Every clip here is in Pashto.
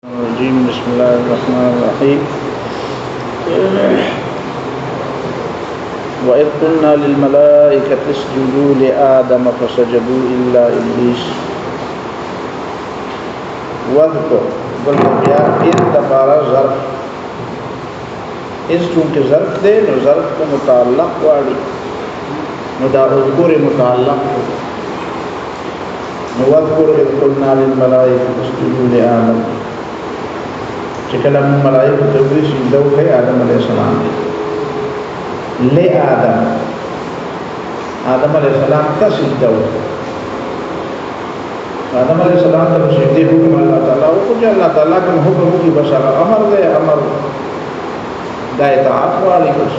बिस्मिल्लाहिर्रहमानिर्रहीम। वइज़ क़ुल्ना लिल-मलाइकति इसजुदू लिआदम फसजदू इल्ला इब्लीस। वज़्कुर बल्कि इज़ दोबारा ज़र्फ़, इज़ चूँकि ज़र्फ़ दे न ज़र्फ़ को मुताल्लक़ वाली मुदा उज़्कुर मुताल्लक़ हो। वज़्कुर इज़ क़ुल्ना लिल-मलाइकति इसजुदू लिआदम, कलम मलाइका को भी सिजदा है आदम अलैहिस्सलाम ले आदम अलैहिस्सलाम का सिजदा हो। आदम अलैहिस्सलाम का सिजदे हुक्म अल्लाह ताला को जो अल्लाह ताला का हुक्म की बशर अमर दे अमर दायतात वाली कुछ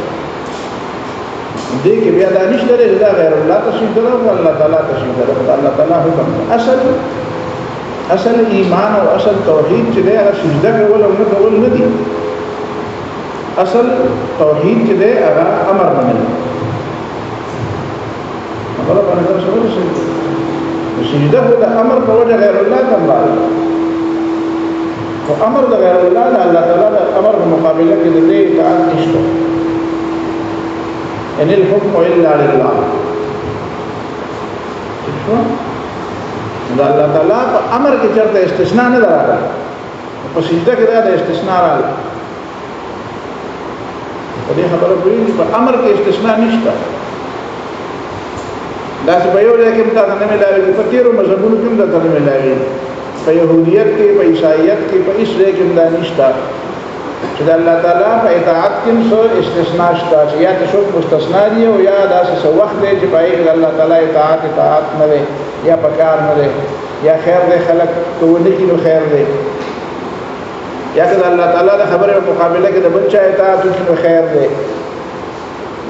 देख बिया दानिश दरे जदा गैर अल्लाह का सिजदा हो अल्लाह ताला का सिजदा हो। अल्लाह ताला हुक्म असल ईमान और असल तौहीद चले अगर सिजदा कवल उन्हें कवल न दी असल तौहीद चले अगर अमर बने अमर बने तो समझ से सिजदा होता अमर को वजह गैर अल्लाह का अमर तो अमर गैर अल्लाह अल्लाह ताला अमर के मुकाबले के लिए इताअत निश्तो इनिल हुक्म इल्ला लिल्लाह। अल्लाह ताला को अमर के चलते इस्तिस्ना न दरा तो सिजदा के दादा इस्तिस्ना रहा तो ये खबर हुई पर अमर के इस्तिस्ना निश्ता दास भयो लेके मुता करने में लाएगी पतिरो मजबूर क्यों मुता करने में लाएगी पर यहूदियत के पर ईसाईयत के पर इस रे के मुता निश्ता चुदा अल्लाह ताला पर इताअत किन सो इस्तिस्ना निश्ता या तो शोक मुस्तस्ना दिए हो या दास से वक्त दे जिपाई कि अल्लाह ताला इताअत न दे या पकार न दे या खैर दे खलक तो वो निकी नो खैर दे या कि अल्लाह ताला ने खबर मुकाबले के बच्चा इताअत उसकी खैर दे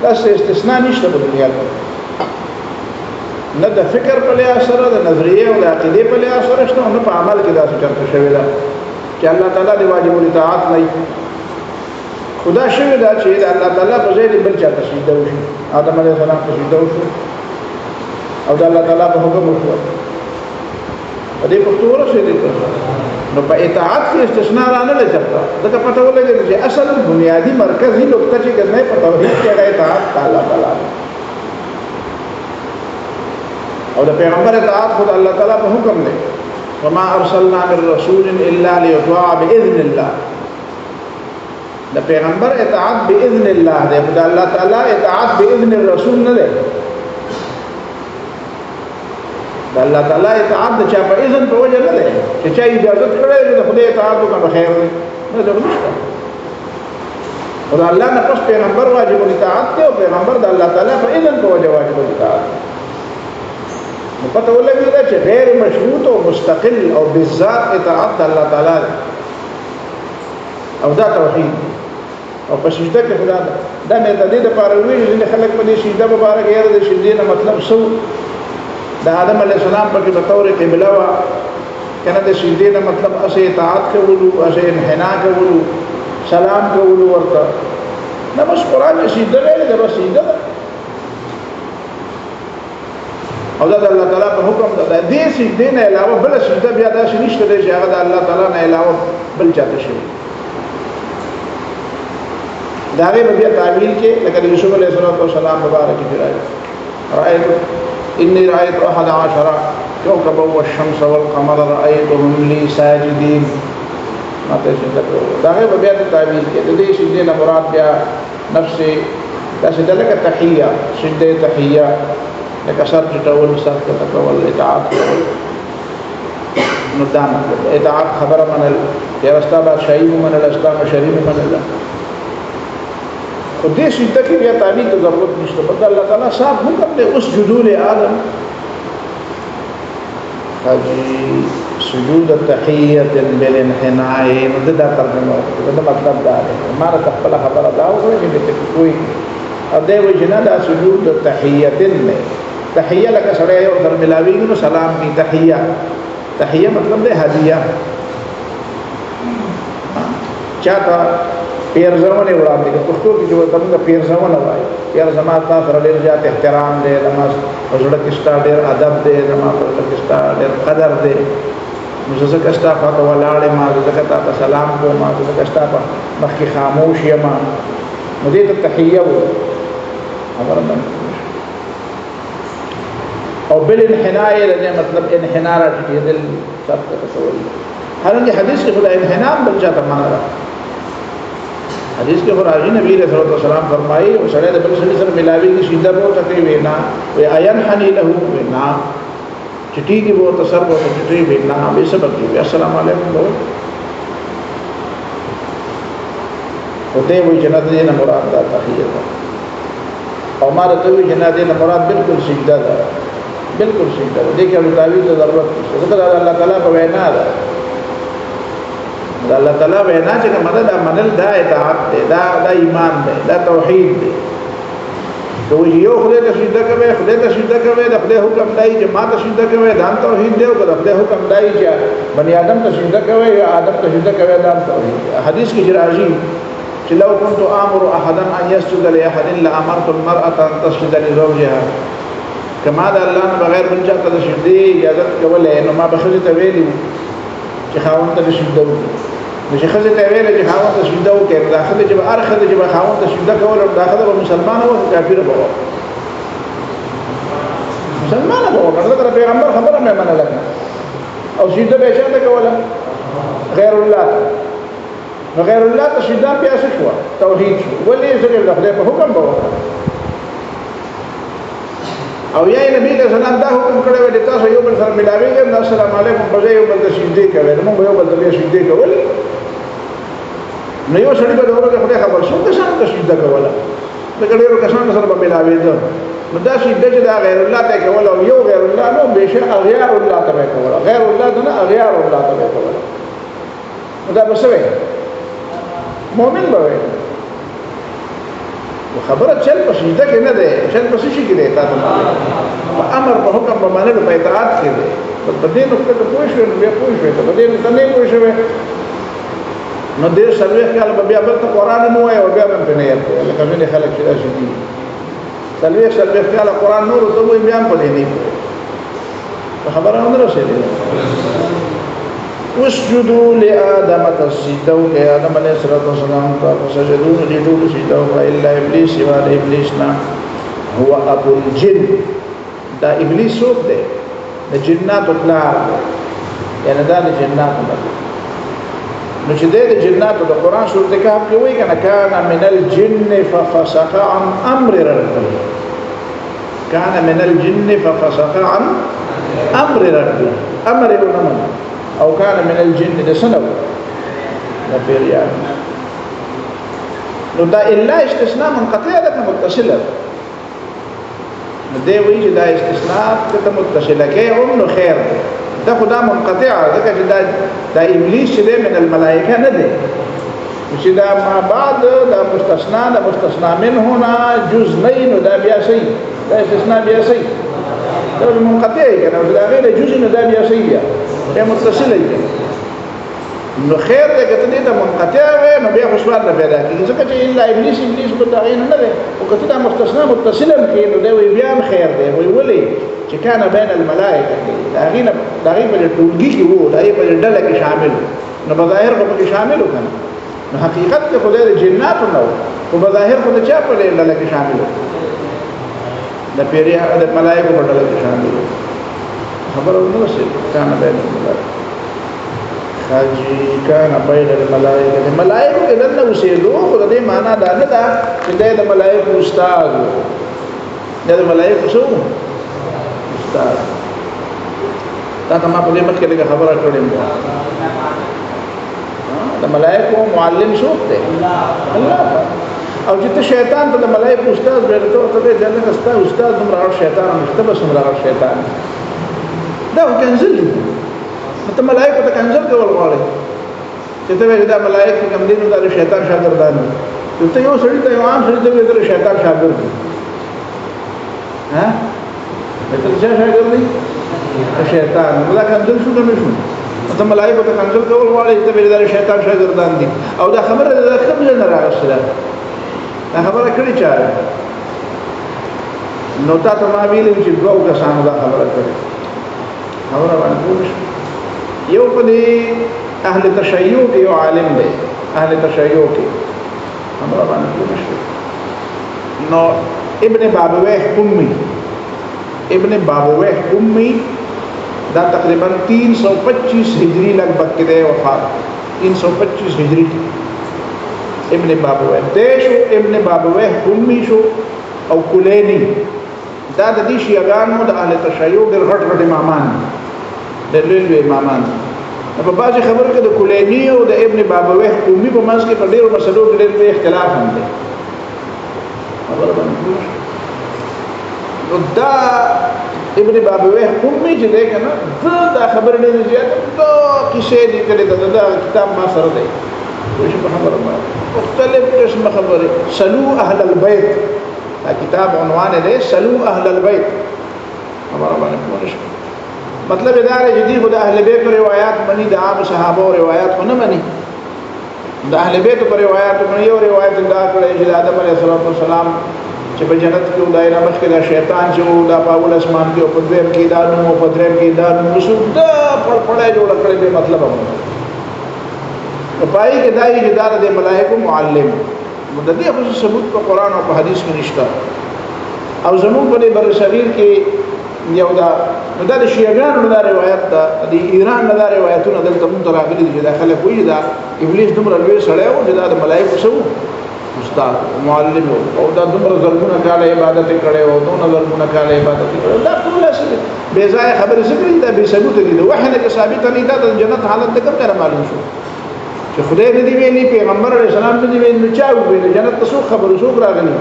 बस इस्तिस्ना निश्ता दुनिया को न द फिक्र पले असर द नजरिए और अकीदे पले असर है न पर अमल के दास करते शवेदा कि अल्लाह ताला ने वाजिब इताअत नहीं खुदा शवेदा चाहिए अल्लाह ताला बज़ैर बच्चा तस्वीर उठी आदम अलैहिस्सलाम तस्वीर उठी और अल्लाह ताला का हुक्म हुआ अरे पुख्तूर से देता न पर इताअत की इस्तिस्ना आने ले जाता तो पता वो लगे मुझे असल बुनियादी मरकज़ी नुक्ता चीज़ करने पता हो क्या इताअत अल्लाह ताला और पैगम्बर इताअत खुद अल्लाह ताला का हुक्म दे वमा अरसलना मिर रसूलिन इल्ला लियुत्वा बिइज़्निल्लाह द पैगम्बर इताअत बिइज़्निल्लाह दे खुद अल्लाह ताला इताअत बिइज़्नि रसूल न दे अल्लाह ताला इताअत चा पर इज़्न पे वजह न दे कि चाहे इजाज़त करे तो खुदा इताअत को खैर दे न जरूर और अल्लाह ने पस पैगम्बर वाजिब इताअत दे और पैगम्बर अल्लाह ताला पर इज़्न पे वजह वाजिब इताअत पता वो लगे कि गैर मशरूत और मुस्तकिल और बिज़ात इताअत अल्लाह ताला और दा तौहीद और पसीदा के खुदा दा में तदीद पार हुई जिन्हें खलक बनी सीधा मुबारक यार दे सीधे ना मतलब सो दा आदम अलैहिस्सलाम पर के बतौर क़िबला वा कहना दे सीधे ना मतलब असे इताअत के वुलू असे इन्हिना के वुलू सलाम के वुलू वर्ता ना बस कुरान में सीधा ले ले बस सीधा और अल्लाह ताला का हुक्म दा दे सीधे ने अलावा बल सीधा भी अदा निश्त दे जागा अल्लाह ताला ने अलावा बल चाहते शे दावे बबिया तावील के लेकिन यूसुफ अलैहिस्सलाम मुबारक की फिराई रायत इन्नी रायत अहद आशरा कौकबा वश्शम्स वल-क़मर रअयतुहुम ली साजिदीन माते से तक दावे बबिया तावील के दे सीधे ने मुराद बिया नफ्स से का तहिया सिद्दे तहिया कसर टवल सर के तकवल इताअत नुदान इताअत खबर मनल या रास्ता बादशाही मनल रास्ता में शरीफ मनल खुद सिद्ध की भी ताबीर की ज़रूरत नहीं तो बता अल्लाह ताला साहब हुक्म दे उस जुदूल आदम हाजी सुजूद तहियत बिल इन्हिनाए मुद्दा तर्जुमा मतलब दा है हमारा तकबला खबर अदा हो गई कि कोई अदे वो जिना सुजूद तहियतिन में तहिया लगा सड़े और घर मिलावी नो सलाम की तहिया तहिया मतलब दे हदिया क्या था पेर जमाने उड़ा दे पुख्तो की जो तब का पेर जमान आए यार जमात ना कर ले जाते एहतराम दे नमाज और किस्ता दे अदब दे नमाज और किस्ता दे कदर दे मुझसे कष्टा फातो वाले माँ ज़कता سلام کوم ته کستا په مخکې خاموش یم نو دې ته تحیه وایي خبره ده او بالانحناء لدې مطلب انحناء راټیدل سب ته تصور حالانکه حدیث کې خدای انحناء بل چاته معنا ده حدیث کې راځي نبی رسول الله صلی الله علیه وسلم فرمایي او سره د بل سړي سره ملاوي کې شیدا وو تکي وینا وي عین حنی له وینا چټي کې وو تصرف وو چټي وینا به سبب کې السلام علیکم وو او دې وی جنت دې نه مراد ده تحیه او ما ته وی جنت دې نه مراد بالکل سجده ده بالکل سجده ده دې کې اړ تعویذ ضرورت نشته دا الله تعالی په وینا ده دا الله تعالی وینا چې مدد منل دا اطاعت ده دا ایمان ده دا توحید ده کوي یو خدای ته سجده کوي خدای ته سجده کوي د خدای حکم دای چې ما ته سجده کوي دا توحید دی او د خدای حکم دای چې بنی آدم ته سجده کوي یا آدم ته سجده کوي دا توحید حدیث کې راځي چې لو كنت امر احدا ان يسجد لاحد الا امرت المراه ان تسجد لزوجها کما دا الله نه بغیر بل چا ته سجدي اجازه کوله نو ما بخښه ته ویلي چې خاوند ته سجده وکړي نو چې خزه ته ویل چې خاوند ته سجده وکړي دا خزه چې هر خزه چې خاوند ته سجده کول دا خزه به مسلمان او کافر به مسلمان به ورته پیغمبر خبره مې منله او سجده به چاته کوله غیر الله غیر الله ته سجده بیا څه شو توحید شو ولې څنګه د خدای په حکم به او یا نبی له سلام دا حکم کړی و چې تاسو یو بل سره ملاویږئ نو السلام علیکم په یو بل ته سجدي کوئ نو موږ یو بل ته سجدي کول نو یو سړي به د خدای خبر شو که څنګه ته سجده کوله د ډېرو کسانو سره به ملاوېده نو دا سجده چې دا غیر الله ته کول او یو غیر الله نو بهشکه اغیار الله ته کول غیر الله نه اغیار الله ته کول نو دا به څه مؤمن به وي خبره چل په سجده کې نه ده چل په شي کې ده تاسو په امر په حکم په منلو په اطاعت کې ده په دې نقطه ته پوه شئ نو بیا پوه شئ په دې نقطه نه پوه شئ نو دې سروي خیال به بیا بل قرآن مو وای او بیا هم په نه یاد لکه څنګه خلک چې راشي دي سروي خیال قرآن نور ته وای بیا په دې نه خبره نه رسېږي اسجدوا لآدم تسجدوا لآدم علیہ السلام فسجدوا لټول سجدوا الا ابلیس سوا ابلیس نه هو ابو الجن دا ابلیس څوک دی د جنات پلار یعنی دا د جنات نو چې د جنات د قران سورته کهف کې وایي کنه کان من الجن ففسق عن امر ربه کان من الجن ففسق عن امر ربه امر ربه او كان من الجن ده سنو ده پیریان نو دا الا استثناء منقطع ده متصله نو دی وی چې دا استثناء ده متصله کې او نو خیر ده خدا منقطع ده چې دا ابلیس چې من الملائکه نه ده چې دا ما بعد دا مستثنا منه نه جزء نه نو دا بیا صحیح دا استثناء بیا صحیح دا منقطع کنه دا غیر جزء نه دا بیا صحیح یا متصله دي نو خیر دې کته دې ته منقطع وي نو بیا خوشحال نه پیدا کیږي ځکه چې الا ابلیس په تعین نه ده او کته دا مستثنا متصلا کې نو دا وی بیا خیر دی وی ولي چې کان بین الملائکه دا غي په ټولګي کې وو دا په ډله کې شامل نو بظاهر په کې شامل وکړي نو حقیقت ته خدای د جنات نو او بظاهر په چا په ډله کې شامل د پیری د ملائکه په ډله کې شامل خبر نو څه کان بین الملائکه حاجی کان بین الملائکه د ملائکه کې دنه اوسېدو خو د دې معنا دا نه ده چې د ملائکه استاد د ملائکه څو استاد دا ته ما په دې مت کې خبره کړې ده د ملائکه معلم څوک دی الله او چې شیطان ته د ملائکه استاد ورته ته جنت استاد دومره شیطان مختبس دومره شیطان دا کنزل دي ته ملائکه ته کنزل کول غواړي چې ته دا ملائکه کوم دي نو دا شیطان شاګردان دي ته یو سړی ته یو عام سړی ته دا شیطان شاګرد دي ها ته څه شاګرد دي شیطان دا کنزل شو نه شو ته ملائکه ته کنزل کول غواړي ته دا شیطان شاګردان دي او دا خبره دا کوم نه راغله دا خبره کړی چا نو تا ته ما ویل چې دوه کسانو دا خبره کړې خبره باندې یو په دې اهل تشیع کې یو عالم دی اهل تشیع کې خبره باندې پوه نو ابن بابویح قمی دا تقریبا 325 ہجری لگ بھگ کے دے وفات 325 ہجری ابن بابویح دیشو ابن بابویح قمی شو او کلینی دا د دې شیعاګانو د اهل تشیع د غټ امامان د لوی امامان په بعضی خبرو کې د کلینی او د ابن بابویح قمی په منځ کې په ډیرو مسلو کې ډېر اختلاف هم دی خبره باندې دا ابن بابویح قمی چې دی کنه دا خبره ډېره زیاته دا کیسې لیکلې ده دا کتاب ما سره دی وش په خبره باندې مختلف قسم خبره سلو اهل البيت دا کتاب عنوان دی سلو اهل البيت خبره باندې پوښتنه مطلب دا دی چې دی خدای اهل بیت روایت باندې د عام صحابه روایت نه باندې د اهل بیت پر روایت باندې یو روایت دا کړی چې آدم علیه السلام چې په جنت کې دایره مخکې دا شیطان چې دا په اول اسمان کې او په دویم کې دا نو په دریم کې دا نو څو دا پړپړای جوړ کړی به مطلب هم په پای کې دای چې دا د ملائکه معلم د دې په ثبوت په قران او په حدیث کې نشته او زموږ په بر صغیر کې یو دا د شیعاګانو دا روایت ده د ایران دا روایتونه دلته مونږ راغلي دي دا خلک وایي دا ابلیس دومره لوی سړی و چې دا د ملائکه سو استاد معلم او دا دومره زرګونه کاله عبادت کړي او دومره زرګونه کاله عبادت کړي دا ټول څه بے ځای خبره ذکر دي دا به ثبوت دي دا وحی نه ثابت نه دا د جنت حالت د کوم ځای معلوم شو چې خدای دې ویلي پیغمبر علیه السلام دې ویلي چا ویلي جنت څه خبره څوک راغلي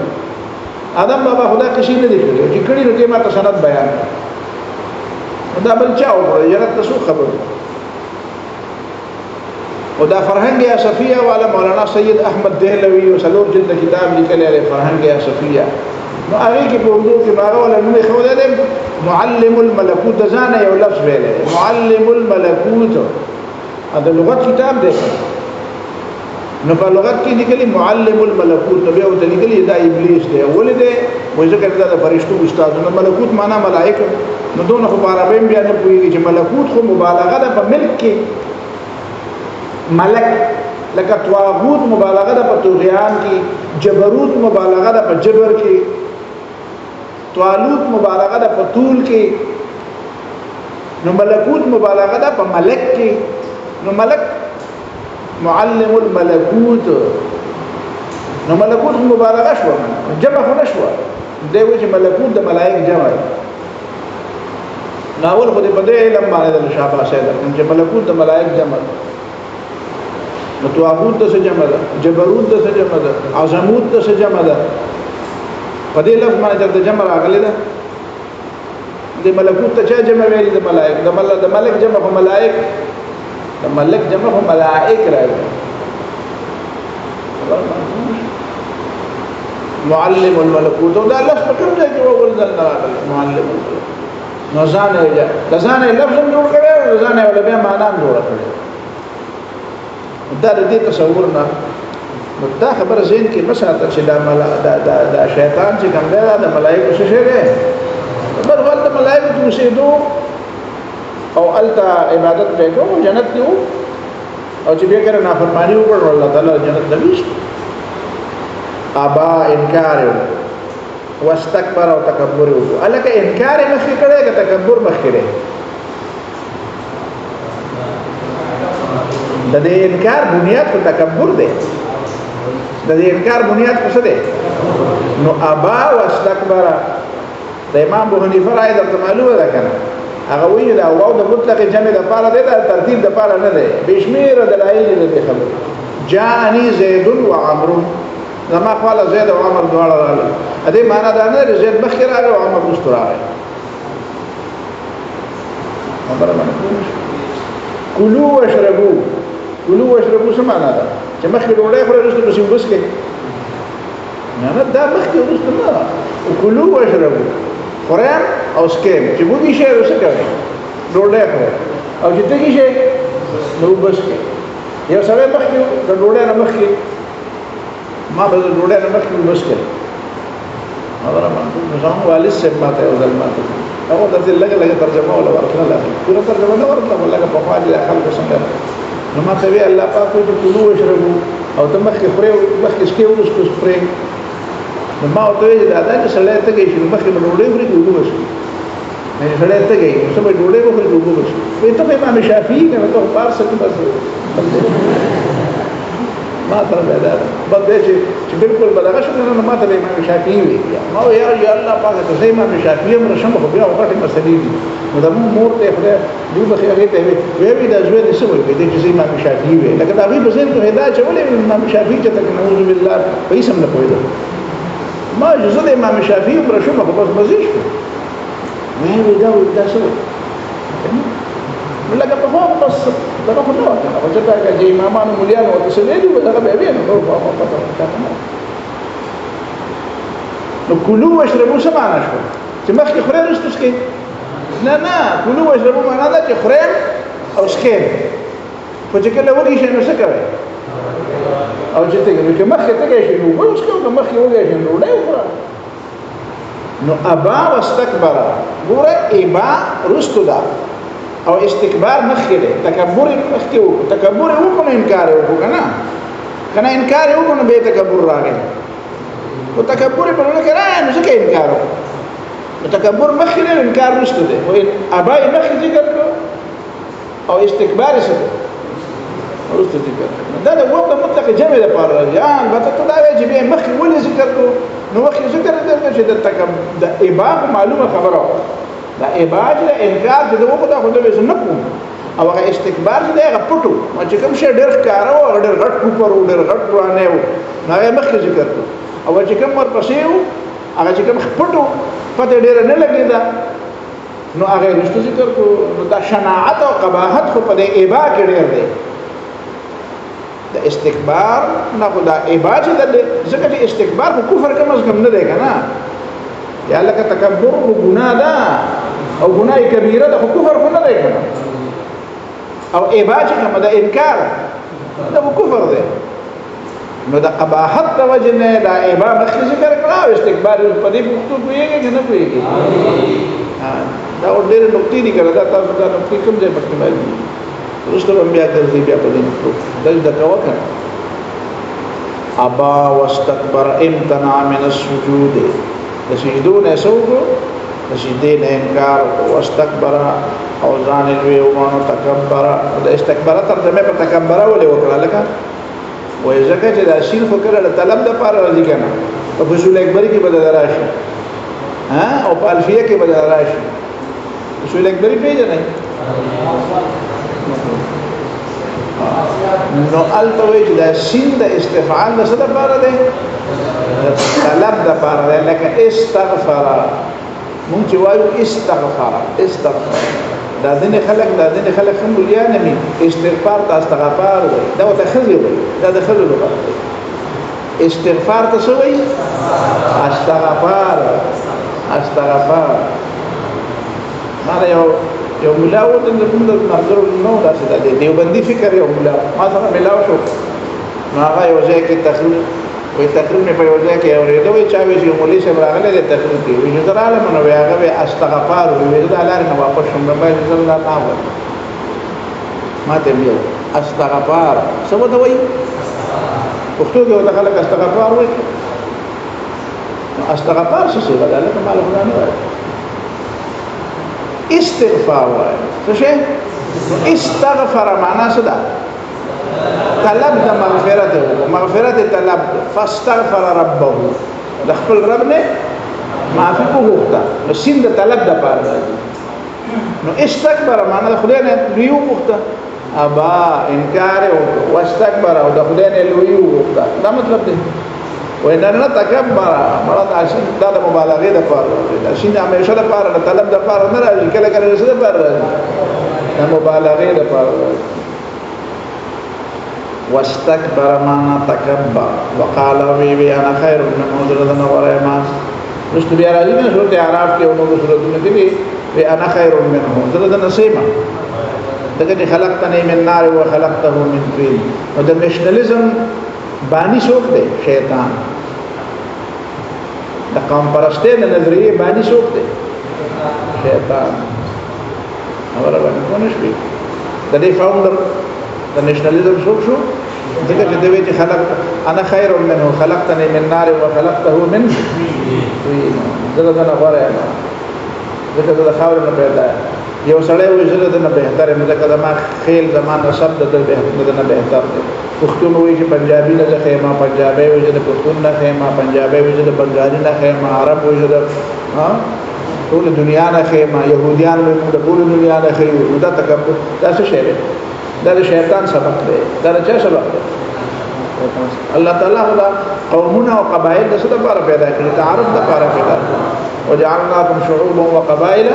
آدم بابا خدا کشي نه دي کړی چې کړي نو کې ما سند بیان دا بل چا وګورئ جنت څه خبره او دا فرهنګ یا صفیه والا مولانا سید احمد دهلوی او سلور جلد کتاب لیکلی دی فرهنګ یا صفیه نو هغه کې په اردو کې هغه ولا نوم خو دی معلم الملکوت ځان یو لفظ ویل معلم الملکوت دا لغت کتاب دی نو په لغت کې لیکلي معلم الملکوت بیا او لیکلي دا ابلیس دی ولې دی وایي ځکه دا فرشتو استاد نو ملکوت معنا ملائکه نو دونه خو عربی بیا نه پوهیږي چې ملکوت خو مبالغه ده په ملک کې ملک لکه طواغوت مبالغه ده په طغیان کې جبروت مبالغه ده په جبر کې طالوت مبالغه ده په طول کې نو ملکوت مبالغه ده په ملک کې نو ملک معلم الملکوت نو ملکوت مبالغه شو جمع خو نشو دی وجه ملکوت د ملائک جمع ناول خو دې په دې علم باندې د شابه سره چې ملکوت د ملائک جمع نو طواغوت د څه جمع ده جبروت د څه جمع ده عظموت د څه جمع ده په دې لفظ باندې د جمع راغلی ده د ملکوت ته جمع ویلي د ملائک د ملک جمع هو ملائک د ملک جمع هو ملائک راځي معلم الملکوت دا لفظ په کوم ځای کې وګورئ راغلی معلم نو ځان یې لفظ جوړ کړی او ځان یې بیا معنا جوړ کړی دا د دې تصور نه نو دا خبره ذهن کې مساته چې دا شیطان چې کوم دی دا ملائکه څه شي دی بل ولته ملائکه اوسېدو او التا عبادت وکړو جنت کې او چې بیا کړه نافرمانی وکړو الله تعالی جنت نويست ابا انکار واستكبر او تکبر وکړو الکه انکار مخکې کړي که تکبر مخکې کړي د دې انکار بنیاد په تکبر دی د دې انکار بنیاد څه دی نو ابا واستكبر د امام ابو حنیفه راي د معلومه ده کنه هغه وی دا واو د مطلق جمع د پاره دی د ترتیب د پاره نه دی بشمیر دلایل د خبر جاءني زید و عمرو زما قال زید او عمر دواړه راغله ا دې معنا دا نه زید مخکې راغی او عمر وروسته راغی خبره باندې کلوا واشربوا څه معنا ده چې مخکې ډوډۍ خورئ وروسته پسې وبس کې نه دا مخکې وروسته نه کلوا واشربوا خورئ او سکیم چې وږي شئ څه کوئ ډوډۍ خورئ او چې تږي شئ نو وبس کې یو سړی مخکې د ډوډۍ نه مخکې ما به د ډوډۍ نه مخکې وبس کړی خبره باندې نظام والد صاحب ماته یو ځل ماته هغه د دې لږه ترجمه ولا ورکړه پوره ترجمه نه ورکړه ولکه په خوا دي خلکو څنګه نو ما ته وی الله پاک وایي چې کلوا واشربوا او ته مخکې خورې مخکې سکې وروسته خورې نو ما ورته ویل دا چې سړی تږی شي نو مخکې به ډوډۍ وخوري که اوبه وڅښي سړی تږی نو څه به ډوډۍ وخوري که اوبه وڅښي وایي ته خو امام شافعي که نه ته خو په هر څه کې بس ما ته بیا دا ده بس دی چې بلکل به دغه شو نو ما ته به امام شافعي وایي ما وایي یا الله پاکه که زه امام شافعي یم رشم خو بیا غټې مسلې دي نو زموږ مور ته یې خدای دوی به هغې ته ویې دا زوی دې څه وایي دی چې زه امام شافعي وی لکه د هغوی په ذهن کې دا اچولې امام شافعي چې ته نعوذ بالله په هېڅ هم نه پوهېدم ما زه د امام شافعي عمره شومه خو بس مزې شو وایي دا څه وایي لکه پخوا خو بس دغه خو نه وه که نه خو چې چې امامانو مولیانو ورته څه ویلي وو دغه به یې ویل نور خو هغه پته چاته نه نو کلو واشربو څه معنا شوه چې مخکې خورئ وروسته څښئ نه نه کلو واشربو معنا ده چې خورئ او څښئ خو چې کله وږي شئ نو څه کوئ او چې تږي نو چې مخکې تږی شئ نو اوبه وڅښئ او که مخکې وږی شئ نو ډوډۍ وخوره نو ابا واستکبر ګوره ابا وروستو ده او استکبار مخکې دی تکبر مخکې وکړو تکبر یې وکړو نو انکار یې وکړو که نه انکار یې وکړو نو بیا تکبر راغی خو تکبر یې په زړه کې راغی نو ځکه انکار وکړو نو تکبر مخکې دی نو انکار وروسته دی خو ابا یې مخکې ذکر کړو او استکبار یې څه دی وروسته ذکر کړو دا د وقت مطلق جمع دپاره راځي البته ته دا وایې چې بیا یې مخکې ولې ذکر کړو نو مخکې ذکر یې درکړو چې د ابا معلومه خبره وه دا اباج دا انکار چې دغه خدا خو دوی نه کوم او هغه استکبار چې هغه پټو چې کوم شی ډېر ښکاره و ډېر غټ کوپر و ډېر غټ پرانه و نو هغه مخکې ذکر کړو او چې کوم ورپسې و هغه چې کوم پټو پته ډېره نه لګېده نو هغه وروسته ذکر کړو نو دا شناعت او قباحت خو په دې ابا کې ډېر دی د استکبار نه خو دا ابا چې دی ځکه چې استکبار خو کفر کم از کم نه دی که نه یا لکه تکبر خو ګناه ده او ګناه کبیره ده خو کفر خو نه دی که نه او ابا چې کومه د انکار دا خو کفر دی نو د قباحت د وجې نه دا ابا مخکې ذکر کړه او استکبار په دې پوښتنو پوهېږي که نه پوهېږي دا ډېرې نقطې دي که نه دا تاسو دا نقطې کوم ځای مخکې معلوم دي وروسته به بیا ګرځي بیا په دې نقطو دا زده کوه که نه ابا واستکبر امتنع من السجود د سجدو نه څه وکړو د سجدې نه انکار واستکبر او ځان یې لوی ومانو تکبر د استکبر ترجمه په تکبر ولې وکړه لکه وایي ځکه چې دا شین خو کله د طلب دپاره راځي که نه په فصول اکبري کې به د راشي او په الفیه کې به د راشي فصول اکبري پېژنئ نو هلته وایي چې دا شین د استفعال د څه دپاره دی طلب دپاره دی لکه استغفر مونږ چې وایو استغفر دا ځینې خلک هم مولیان مي استغفار ته استغفار وایي دا ورته ښځې وایي دا د ښځو لپاره دی استغفار ته څه وایي استغفار ما دا یو ملا و د موږ د ملګرو نه و داسې دا دی دیوبندي فکر یو ملا ما سره ملاو شو نو هغه یو ځای کې تقریر وایي تقریر مې په یو ځای کې اورېده وایي چا وایي چې مولوي صاحب راغلی دی تقریر کې وایي زه راغلم نو وایي هغه وایي استغفار وایي زه د لارې نه واپس شوم نو باید زه الله ته ووایم ما ته یې استغفار څه ورته وایي پښتو کې ورته خلک استغفار وایي نو استغفار څه شی ده هلکه ما له خدای نه وایي استغفار وایي څه شی استغفر معنا څه ده طلب د مغفرت مغفرت طلب فاستغفر ربه د خپل رب نه معافي وغوښته نو سین د طلب د پاره راځي نو استکبر معنا د خدای نه لوی وغوښته ابا انکار او واستکبر او د خدای نه لوی وغوښته دا مطلب دی وإن نه تکبر مراد عشان دا د مبالغه د پاره دا شین همیشه د پاره د طلب د پاره نه راځي کله کله د پاره راځي د مبالغه د پاره راځي واستكبر معنا تكبر وقال وي انا خير من مدرنا ورما رست بیا راځي نه سورته اعراف کې او نور سورته کې وي انا خير منه درته نسیمه دغه خلقتني من نار وخلقته من طين او د نېشنلزم بانی څوک دی شیطان د قوم پرسته د نظریه بانی څوک دی شیطان اوره باندې کونه شي د دې فاوندر د نېشنلزم څوک شو ځکه چې دوی چې خلق انا خیر منه خلقتني من نار وخلقته من طين زه دغه غوړه یم ځکه زه د خاورې نه پیدا یو سړی وایي زه دغه نه بهتر یم ځکه زما خیل زما نسب دغه نه بهتر دی پښتون وایي چې پنجابي نه ځکه ما پنجابي وایي چې د پښتون نه ښه ما پنجابي وایي چې د بنګالي نه ښه ما عرب وایي چې د ټول دنیا نه ښه ما يهوديان وایي د ټول دنیا نه ښه نو دا تکبر دا څه شی دی دا د شیطان سبق دی دا د چا سبق دی الله تعالی خدا قومونه او قبایل د څه لپاره پیدا کړي تعارف د لپاره پیدا کړي وجعلناكم شعوبا وقبائل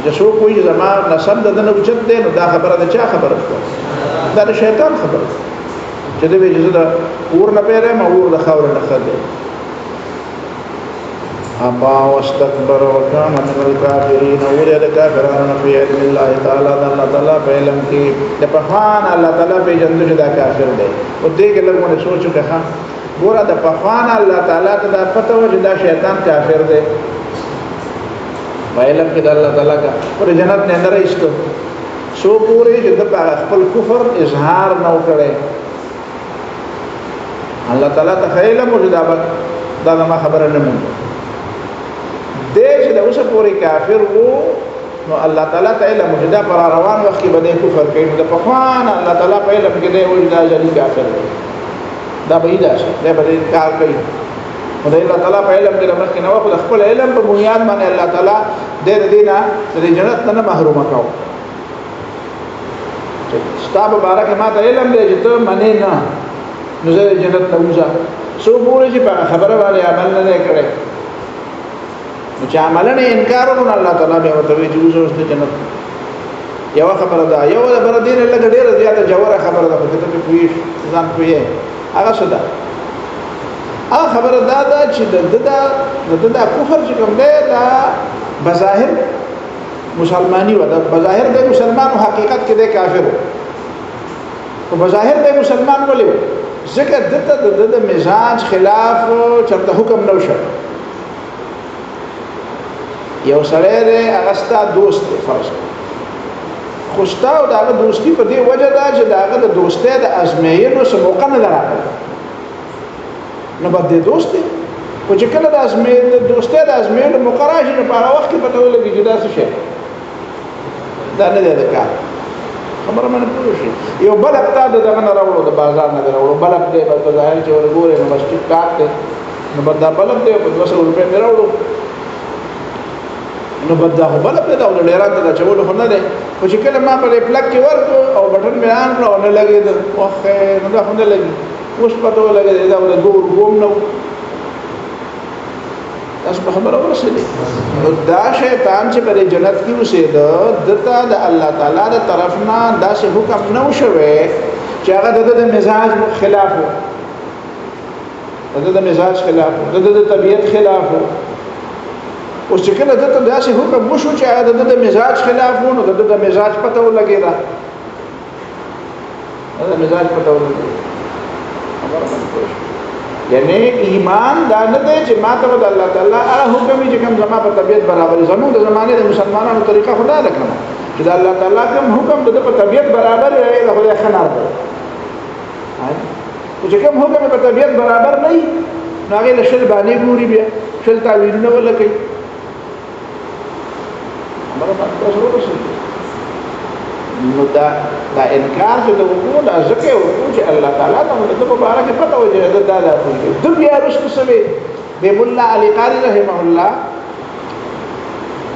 چې څوک وایي زما نسب د دنه اوچت دی نو دا خبره د چا خبره ده دا د شیطان خبره چې دوی چې دا اور نه پیدا ما اور د خاور نه خدای ابا واستكبر وكان من الكافرين ولد كافرون في علم الله تعالى الله تعالی په علم کې د پخوان الله تعالی په جنت کې دا کافر دی او دې کې لږونه سوچو که ها ګوره د پخوان الله تعالی ته دا پته و چې دا شیطان کافر دی په علم کې د الله تعالی کا پر جنت نه نه راځي سو پورې چې د خپل کفر اظهار نه وکړي الله تعالی ته علم موجوده دا ما خبره نه مونږ دې چې د اوسه پورې کافر وو نو الله تعالی ته علم موجوده پر روان وخت کې بده کفر کوي د پخوان الله تعالی په علم کې دی وایي دا ځلی کافر دی دا به دا شي دا به کار کوي او د الله تعالی په علم کې لمر کې نو خپل علم په بنیاد باندې الله تعالی دې دینه د جنت نه محروم کاو ستا مبارک ما ته علم دې چې ته منې نه نو زه جنت ته وځم سو پورې چې په خبره باندې عمل نه کړې نو چې عمل نه انکار وکړ الله تعالی به وتوي چې وځو د جنت یو خبره ده یو د بر دین لګ ډیره زیاته جوړه خبره ده چې ته په ځان پوهې هغه څه ده هغه خبره ده چې د کفر چې کوم دی دا بظاهر مسلمانی و دا بظاهر د مسلمان او حقیقت کې د کافر او بظاهر د مسلمان ولې ځکه د مزاج خلاف چرته حکم نو شو یو سړی دی هغه ستا دوست دی فرض خو ستا او د هغه دوستي په دې وجه ده چې د هغه د دوستۍ د ازمېینو څه موقع نه ده راغلی نو به دې دوست دی خو چې کله د دوستۍ د ازمېینو موقع راشي نو په هغه وخت کې پته ولګي چې دا څه شی دا نه دی د کار خبره باندې پوه شي یو بلب تا دغه نه راوړو د بازار نه راوړو بلب دی په ظاهر چې ورګورې نو بس ټیک ټاک دی نو بد دا بلب دی په 200 روپۍ مې راوړو نو بد دا بلب دی دا ډیران ته چولو خو نه دی خو چې کله ما په پلک کې ورکو او بټن مې آن کړو نه لګېد اوخه نو دا خو نه لګي اوس پته ولګېد دا ول ګوم نو تاسو په خبره ورسېږئ نو دا شیطان چې په جنت کې اوسېده دته د الله تعالی د طرف نه داسې حکم نه وشوي چې هغه د مزاج خلاف و د مزاج خلاف و د طبیعت خلاف و اوس چې کله دته داسې حکم وشو چې هغه د مزاج خلاف و نو د مزاج پته ولګېده د مزاج پته ولګېده خبره باندې یعنی ایمان دا نه دی چې ما ته د الله تعالی هغه حکم چې کوم زما په طبيعت برابر زموږ د زمانه د مسلمانانو طریقه خدا ده کوم چې د الله تعالی کوم حکم د په طبيعت برابر دی د خدای خنار دی او چې کوم حکم په طبيعت برابر نه وي نو هغه له شل باندې ګوري بیا شل تعویلونه ولکې امر باندې ورسول نو دا انکار چې د وقوع د ذکر وقوع چې الله تعالی ته د مبارک پته وي چې دا کوي د بیا رسول سمې به مولا علي قاری رحمه الله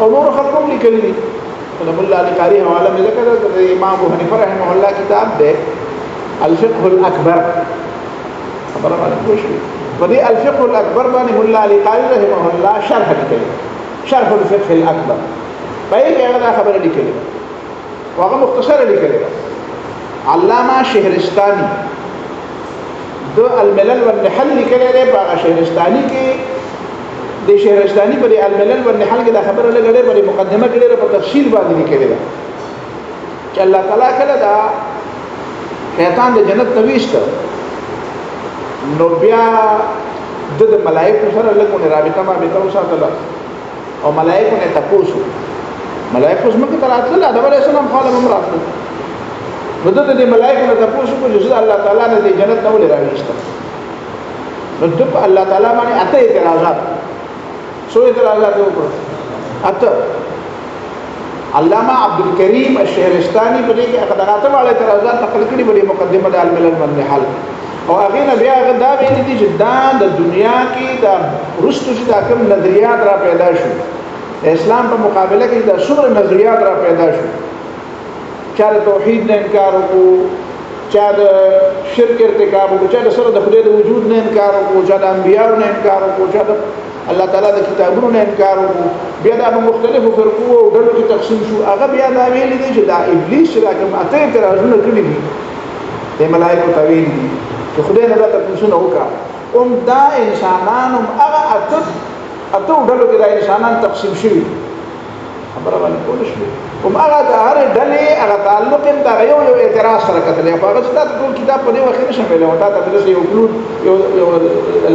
امور خلقم لیکلي د مولا علي قاری حواله مې ذکر د امام ابو حنیفه رحمه الله کتاب ده الفقه الاکبر خبره باندې کوشش ودي الفقه الاکبر باندې مولا علي قاری رحمه الله شرح لیکلي شرح الفقه الاکبر په هغه خبره لیکلي وهغه مختصر لیکلی علامه شهرستانی د الملل والنحل لیکلی دی په شهرستانی کې د شهرستانی په الملل والنحل کې دا خبره لګړې په مقدمه کې لري په تفصیل باندې لیکلی دی چې الله تعالی کله دا شیطان د جنت نوښت نو بیا د ملائکه سره لګونه رابطه ما به تاسو سره او ملائکه نه تاسو ملائکه زمکه ته راتلل آدم علیه السلام خاله هم راتلل نو دته د ملائکه نه تاسو کو چې الله تعالی نه د جنت نه ولې راويسته نو د الله تعالی باندې اته اعتراضات سو اعتراضات وکړه اته علامہ عبدالکریم الشهرستانی په دې کې اقداراته والے اعتراضات نقل کړي په مقدمه د الملل والنحل او هغه نه بیا هغه دا ویلي دي چې دا د دنیا کې دا رستو چې دا کوم نظریات را پیدا شو اسلام په مقابله کې دا څومره نظریات را پیدا شو چا د توحید نه انکار وکړو چا د شرک ارتکاب وکړو چا د سره د خدای د وجود نه انکار وکړو چا د انبیانو نه انکار وکړو چا د الله تعالی د کتابونو نه انکار وکړو بیا دا په مختلفو فرقو او ډلو کې تقسیم شو هغه بیا دا ویلي دي چې دا ابلیس چې دا کوم اته اعتراضونه کړي دي د ملائکه ته ویلي دي چې خدای نه دا تاسو نه وکړه دا انسانانو هغه اته ډلو کې دا انسانان تقسیم شوي خبره باندې کول شي هغه د هر ډلې هغه تعلق دا یو اعتراض سره کتلې په هغه ستاسو ټول کتاب په دې وخت کې شامل و دا تاسو یو کلود یو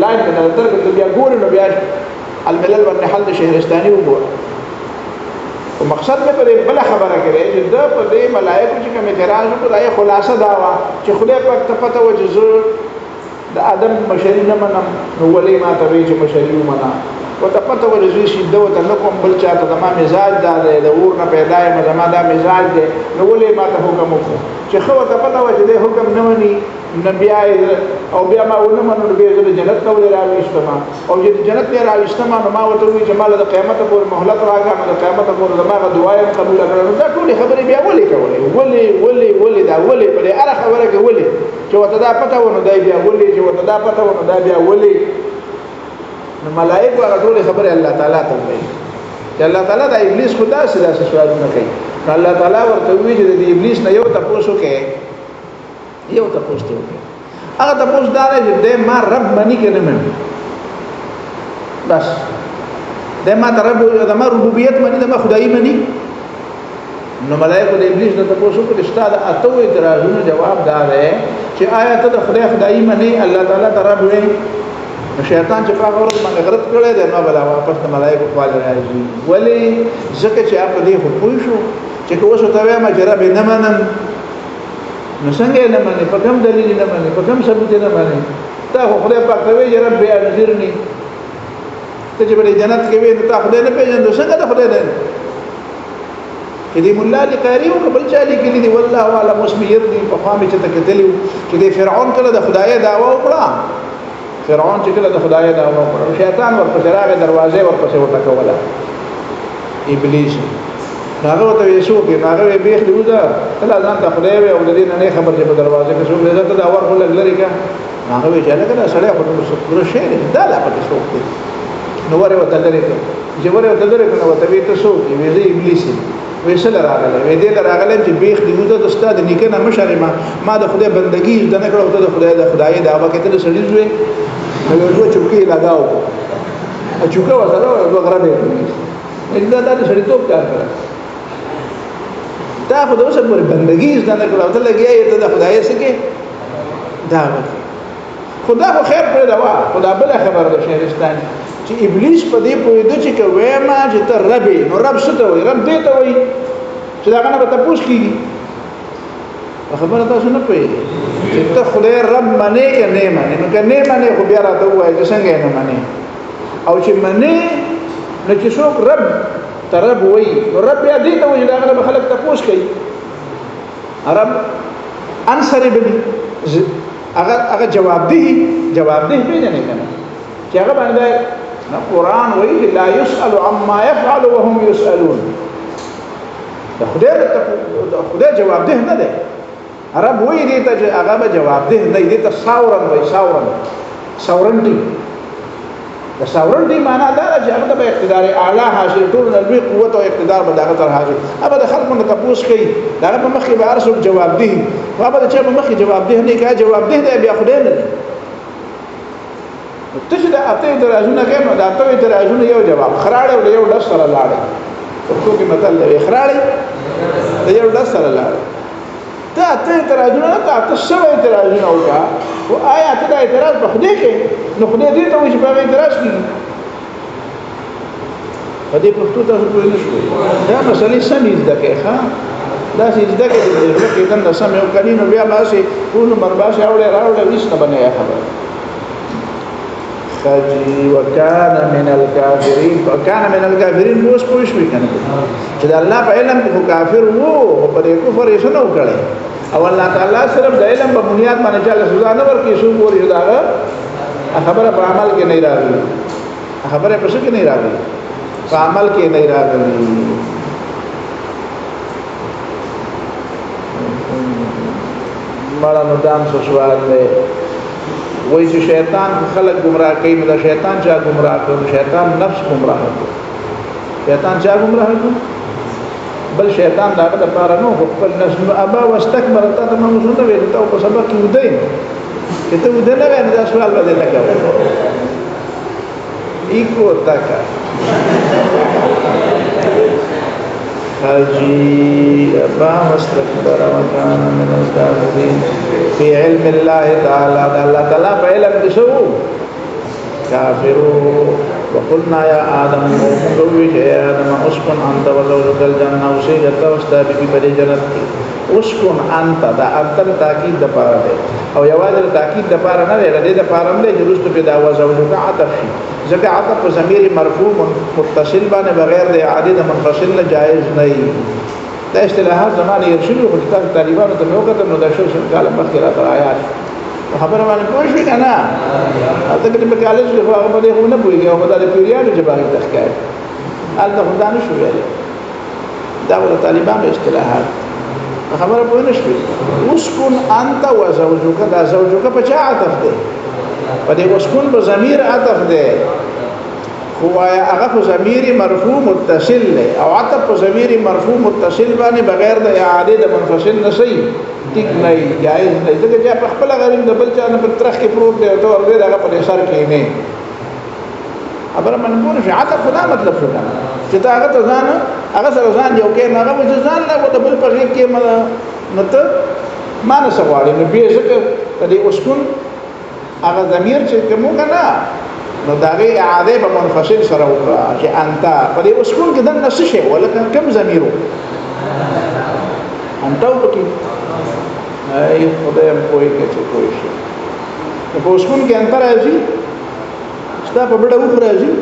لاین د نظر کې بیا ګورئ نو بیا الملل والنحل د شهرستاني وګورئ او مقصد مې په بل خبره کې چې د په دې ملائکه چې کوم اعتراض وکړ دا خلاصه دا و چې خدای پاک ته پته و چې د ادم مشری نه منم نو ولې ما ته وی چې مشری ومنه وته پته ولې شي دوته نو کوم بل چاته د ما مزاج دا دی د اور نه پیدا یم زما دا مزاج دی نو ولې ما ته حکم وکړو چې خو ته پته و چې د حکم نه مني نبی او بیا ما ونه منو به د جنت ته ولې راوښتم او چې جنت ته راوښتم نو ما وته وی چې مال د قیامت پورې مهلت راغی د قیامت پورې زما د دعای قبول کړو دا ټول خبرې بیا ولې کولې ولې دا ولې په اړه خبره کې ولې چې وته دا پته ونه دی بیا ولې چې وته دا پته ونه دا بیا ولې نو ملائکه هغه ټول خبره الله تعالی ته وایي چې الله تعالی د ابلیس خدا سره سوالونه کوي الله تعالی ورته وی چې د ابلیس نه یو تاسو کې یو تاسو ته هغه تاسو دا نه چې ما رب منی کنه من بس د ما رب د ما ربوبیت منی د ما خدای منی نو ملائکه د ابلیس نه تاسو کې استاد اته اعتراضونو جواب دا دی چې آیا ته د خدای منی الله تعالی ته رب وی شیطان چې په غوړ باندې غلط کړی دی نو بل واپس د ملائکه خپل راځي ولی ځکه چې په دې خو پوه شو چې کوڅه ته وایم چې رب نه منم نو څنګه نه منې په کوم دلیل نه منې په کوم ثبوت نه منې تا خو خدای پاک ته وی رب بیا نذرني ته چې په جنت کې وې ته خدای نه پیژنې څنګه ته خدای نه دې مولا دې قاری او بل چا دې کې دې والله اعلم اسمیر دې په قامه چې تکتلو چې دې فرعون کله د خدای دعوا وکړه فرعون چې کله د خدای دعوا وکړه شیطان ورپسې راغی دروازه ورپسې وټکوله ابلیس هغه ته یسوع کې هغه بیخ دی وځه کله ځان ته خدای او د دې نه خبر چې په دروازه کې څوک لږه ته دا ورغول لري کا هغه وی چې هغه سړی په ټول شهر دا لا پکې څوک دی نو وره وته لري چې وره وته لري نو وته وی ته څوک دی وی ابلیس ویسل راغله وی دې راغله چې بیخ دی وځه د استاد نیکنه مشرمه ما د خدای بندگی د نه کړو ته د خدای دعوا کې ته سړی زوی نو یو چوکي لگاو ا چوکا وسره د غربه دا د سړی توپ کار کړ دا خو د اوسه پر بندگی ځنه کړو ته لګیا ته د خدای سره دعوا خدا خو خیر پر دا خدا بل خبر ده شهرستان چې ابلیس په دې پوهېده چې کوي ما چې ته رب نو رب څه ته وایي رب دې ته وایي چې دا کنه به تاسو کیږي خبره تاسو نه پوهېږئ چې ته خدای رب منې که نه منې نو که نه منې خو بیا راته ووایه چې څنګه نه منې او چې منې نو چې څوک رب ته رب وایي نو رب بیا دې ته وایي دا هغه به خلک تپوس کوي رب انصربني هغه جواب دی پیژنې کنه چې هغه باندې قرآن وایي لا يسأل عما يفعل وهم يسألون دا خدای جواب ده نه دی عرب وایي دې ته چې هغه به جواب ده نه دې ته ساورن وایي ساورنټي د ساورنټي معنا دا چې هغه به اقتدار اعلی حاصل ټول نلوي قوت او اقتدار به دغه تر حاصل هغه د خلکو نه تاسو کوي دا په مخې به ارسو جواب ده هغه د چا په مخې جواب ده نه کوي جواب ده بیا خدای نه ته چې د اته درازونه کوي نو د اته درازونه یو جواب خراړې او یو ډس سره لاړې څو کې متل دی خراړې د یو ډس سره لاړې ته اته درازونه ته څو درازونه وکا او آیا ته د اعتراض په خدای کې نو خدای دې ته وایي چې په اعتراض کې په دې پښتو تاسو پوه نه شوئ دا مسلې سمې زده کړئ ښه داسې زده کړئ چې زړه کې دنده سم یو کلي نو بیا باسې ټول عمر باسې اوړې راوړې هېڅ نه بنه خبره خجي وكان من الكافرين وكان من الكافرين اوس پوه شوئ که نه چې د الله په علم کې کافر وو خو په دې کفر یې څه نه وکړی او الله تعالی صرف د علم په بنیاد باندې چاله سزا نه ورکړي څوک ګوري چې د هغه خبره په عمل کې نه راغلي خبره په څه کې نه راغلي په عمل کې نه راغلي مړه نو دام سوال دی وایي چې شیطان خلک ګمراه کوي نو د شیطان چا ګمراه کړو شیطان نفس ګمراه کړو شیطان چا ګمراه کړو بل شیطان داغه د پاره نو خپل نفس نو ابا واستكبر ته ته موږ نه ویل ته په سبق کې ودی کته ودی نه ویل دا سوال باندې نه کوي ایکو تاکا حجي ابا واستكبر وكان من الكافرين في علم الله تعالى الله تعالی په علم کې شو کافرو وقلنا يا آدم قوي يا آدم اسكن أنت وزوجك الجنة وسيجت واستابق بدي جنت اسكن أنت دا أنت تأكيد دپاره ده او یواز تأكيد دپاره نه ده دې دپاره نه چې رست په دا وزوجك عطف شي ځکه عطف په ضمیر مرفوع متصل باندې بغیر د اعاده د منفصل نه جائز نه وي دا اصطلاحات زمانه يرشدوا خو کتاب طالبانو ته وکړه نو دا شو چې کاله مخکې راته آیات خبره باندې پوه شئ که نه هلته کې په کالج کې خو هغه باندې خو نه پوهېږي او خو دا د پیریانو ژبه هغې ته ښکاري هلته خو دا نه شو ویلی دا خو د طالبانو اصطلاحات خبره پوه نه شوې اسکن انت و زوجک دا زوجک په چا عطف دی په دې اسکن په ضمیر عطف دی خو هغه په ضمیر مرفوع متصل دی او عطف په ضمیر مرفوع متصل باندې بغیر د اعاده د منفصل نه صحیح ټیک نه جایز نه ځکه چې په خپل غریب د بل چا نه په ترخ کې پروت دی او ته ورته دغه په سر کې نه خبره منګور شي عطف خدا مطلب شو چې ته هغه ته ځان هغه سره ځان یو کې نه هغه چې ځان لا د بل په غیږ کې نو ته ما نه سوال نو به ځکه دې اسکن هغه ضمیر چې کوم کنه نو داغه اعاده په منفصل سره وکړه چې انت په دې اسکن کې دنه څه شی ولکه کم ضمیرو انت وکړي ای خدای کوئی کې کوئی شي په اسکن کې انت راځي ستا په بڑا وخ راځي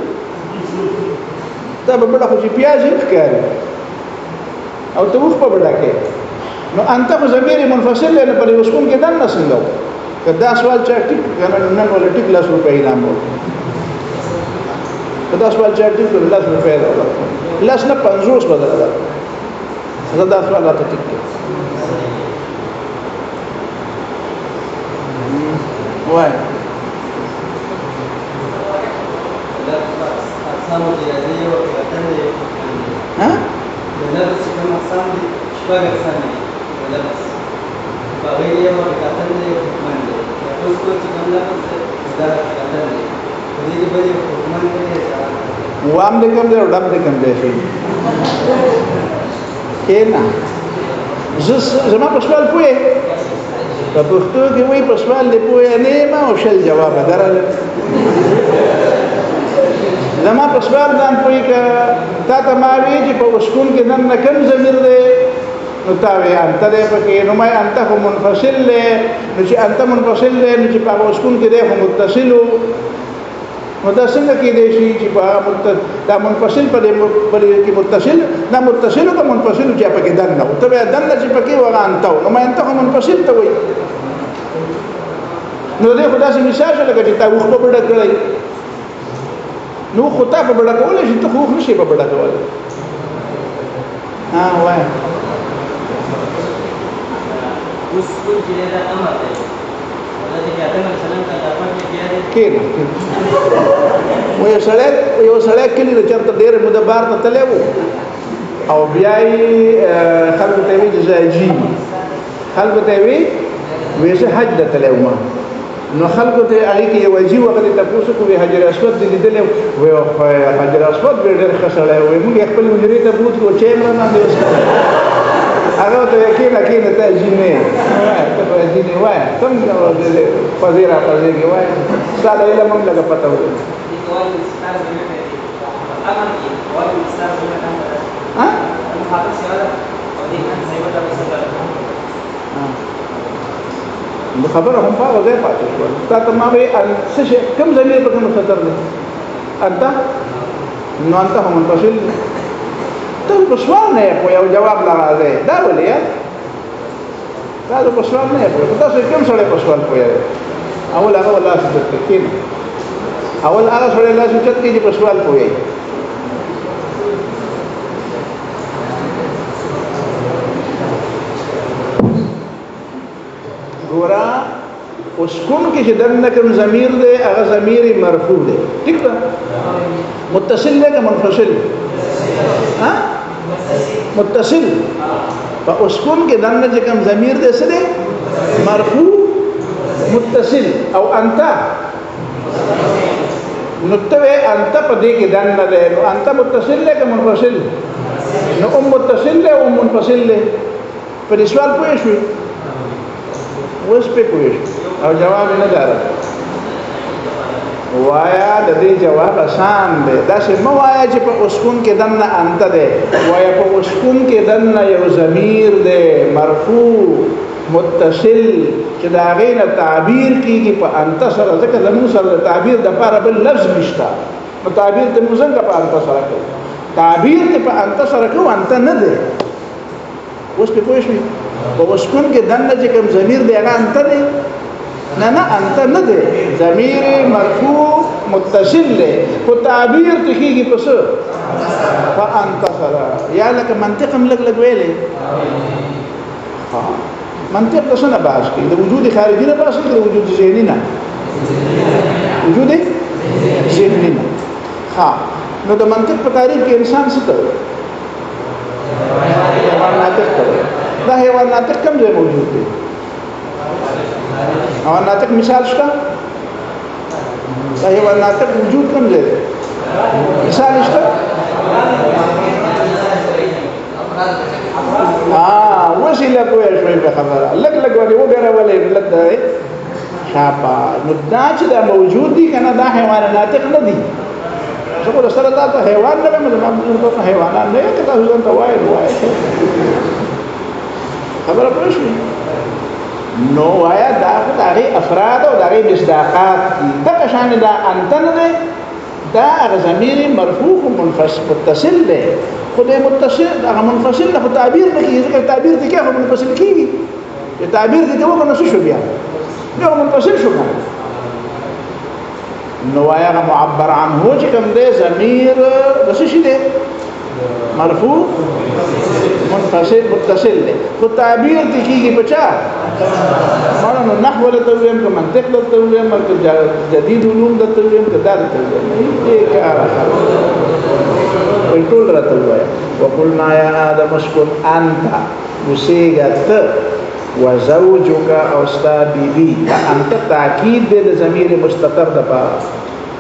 تا په بڑا خو چې پیاز ښکاري او ته وخ په بڑا کې نو انت په ضمیر منفصل نه په اسکن کې دنه څنګه کدا سوال چا ټیک نن ولا ټیک لاس روپۍ انعام کدا سوال چا ټیک لاس روپۍ لاس نه 50 بدل دا دا سوال راته ټیک وای ها لبس كم أقسام دي شباب أقسام دي لبس فغير يوم كاتن دي حكمان دي يقول كل كم لبس ده كاتن دي فدي بدي حكمان دي وام دې کوم دی او ډم دې کوم دی شي کینا زما په سوال پوهې په پښتو کې وایي په سوال دې پوهې نه ما او شل جواب درل زما په سوال ځان پوهې که تا ته ما وی چې په اسکول کې نن نه کم ضمیر دی نو تا وی انت دې پکې نو ما انت خو منفصل دی نو چې انت منفصل دی نو چې په اسکول کې دی خو متصل نو دا څنګه کېدای شي چې دا منفصل په دې کې متصل دا متصل او منفصل چې په کې دنه او ته دنه چې پکې وغه انت نو ما انت خو منفصل ته وایي نو دې خدا سي مثال لګا چې تا وخ په بڑا کړی نو خو تا په بڑا کولای شي ته خو نشي په بڑا کولای ها وای اوس کوم چې دا امر دی دا چې آدم علیه السلام ته د پاتې بیا دی کېنه یو سړی کلی د چرته ډېر مدبر ته تللی و او بیا یې خلکو ته وی چې زایجي خلکو ته وی زه حج ته تللی وم نو خلکو ته هغې کې یو عجیب وخت یې تپوس وکړو حجر اسود دې لیدلی وایي حجر اسود به ډېر ښه سړی وایي موږ یې خپلې حجرې ته بوتلو چای مې رانه دی هغه ته کېنه ته جینې وایه ته به جینې وایه څنګه فضې را فضې کې وایه ستا د علم هم لږه پته وایي خبره هم په وځي پاتې شو تا ته ما به څه شي کوم ضمیر په کوم خطر دی انت نو انت هم منفصل ته په سوال نه یو جواب لا راځي دا ولې دا په سوال نه یو تاسو کوم سره په سوال کوی اول هغه ولا څه تکین اول هغه سره لا څه چې په سوال کوی ګورا اوس کوم کې چې دنه کوم ضمیر دی هغه ضمیر مرفوع دی ٹھیک ده متصل دی که منفصل ها متصل په اوس کوم کې دنه چې کوم ضمیر دی څه دی مرفوع متصل او انت نتوه انت په دې کې دنه دی نو انت متصل دی که منفصل نو متصل دی او منفصل دی په دې سوال پوه شئ وس په کوی او جواب نه دار وایا د دې جواب آسان دی دا چې مو وایا چې په اسکون کې دنه انت دی وایا په اسکون کې دنه یو ضمیر دی مرفوع متصل چې دا غینه تعبیر کیږي په انت سره ځکه زموږ سره تعبیر د لپاره بل لفظ نشته نو تعبیر ته موږ څنګه په انت سره کوو تعبیر ته په انت سره کوو انت نه دی اوس په پوه شئ په اسکون کې دنه چې کوم ضمیر دی هغه انت دی نه انت نه دی ضمیر مرفوع متصل دی خو تعبیر ته کیږي پس په انت سره یا لکه منطق هم لګ ویلې ها منطق څه نه باش کی د وجود خارجي نه باش کی د وجود ذهني نه وجود ذهني نه ها نو د منطق په تعریف کې انسان څه ته دا حیوانات کم ځای موجود دي حیوانات مثال شته دا حیوانات وجود کم ځای دی مثال شته وسیله کوی شوي په خبره لګ ولې وګره ولې لګ دی شابه نو دا چې دا موجود دي کنه دا حیوانات نه دي څنګه سره دا حیوان نه مې حیوانات نه کته ځان ته وایي خبره پوه شئ نو وایا دا خو د هغې افراد او د هغې مصداقات دي دغه شان دا انت نه دی دا هغه ضمیر مرفوع متصل دی خو د متصل هغه منفصل نه خو تعبیر نه کېږي ځکه تعبیر دی کې خو منفصل کېږي چې تعبیر دی وکړو نو څه شو بیا منفصل شو نو وایا هغه معبر عنه چې کوم دی ضمیر د څه شي دی مرفوع منفصل متصل دی خو تعبیر دی کېږي په چا مانو نحو له تویم که منطق له تویم که جدید علوم له تویم که دا له تویم دې کار وایي ټول راته ووایه وقلنا یا آدم اسکن انت اوسېږه ته وزوجک او ستا بیبي دا انت تاکید دی د ضمیر مستتر دپاره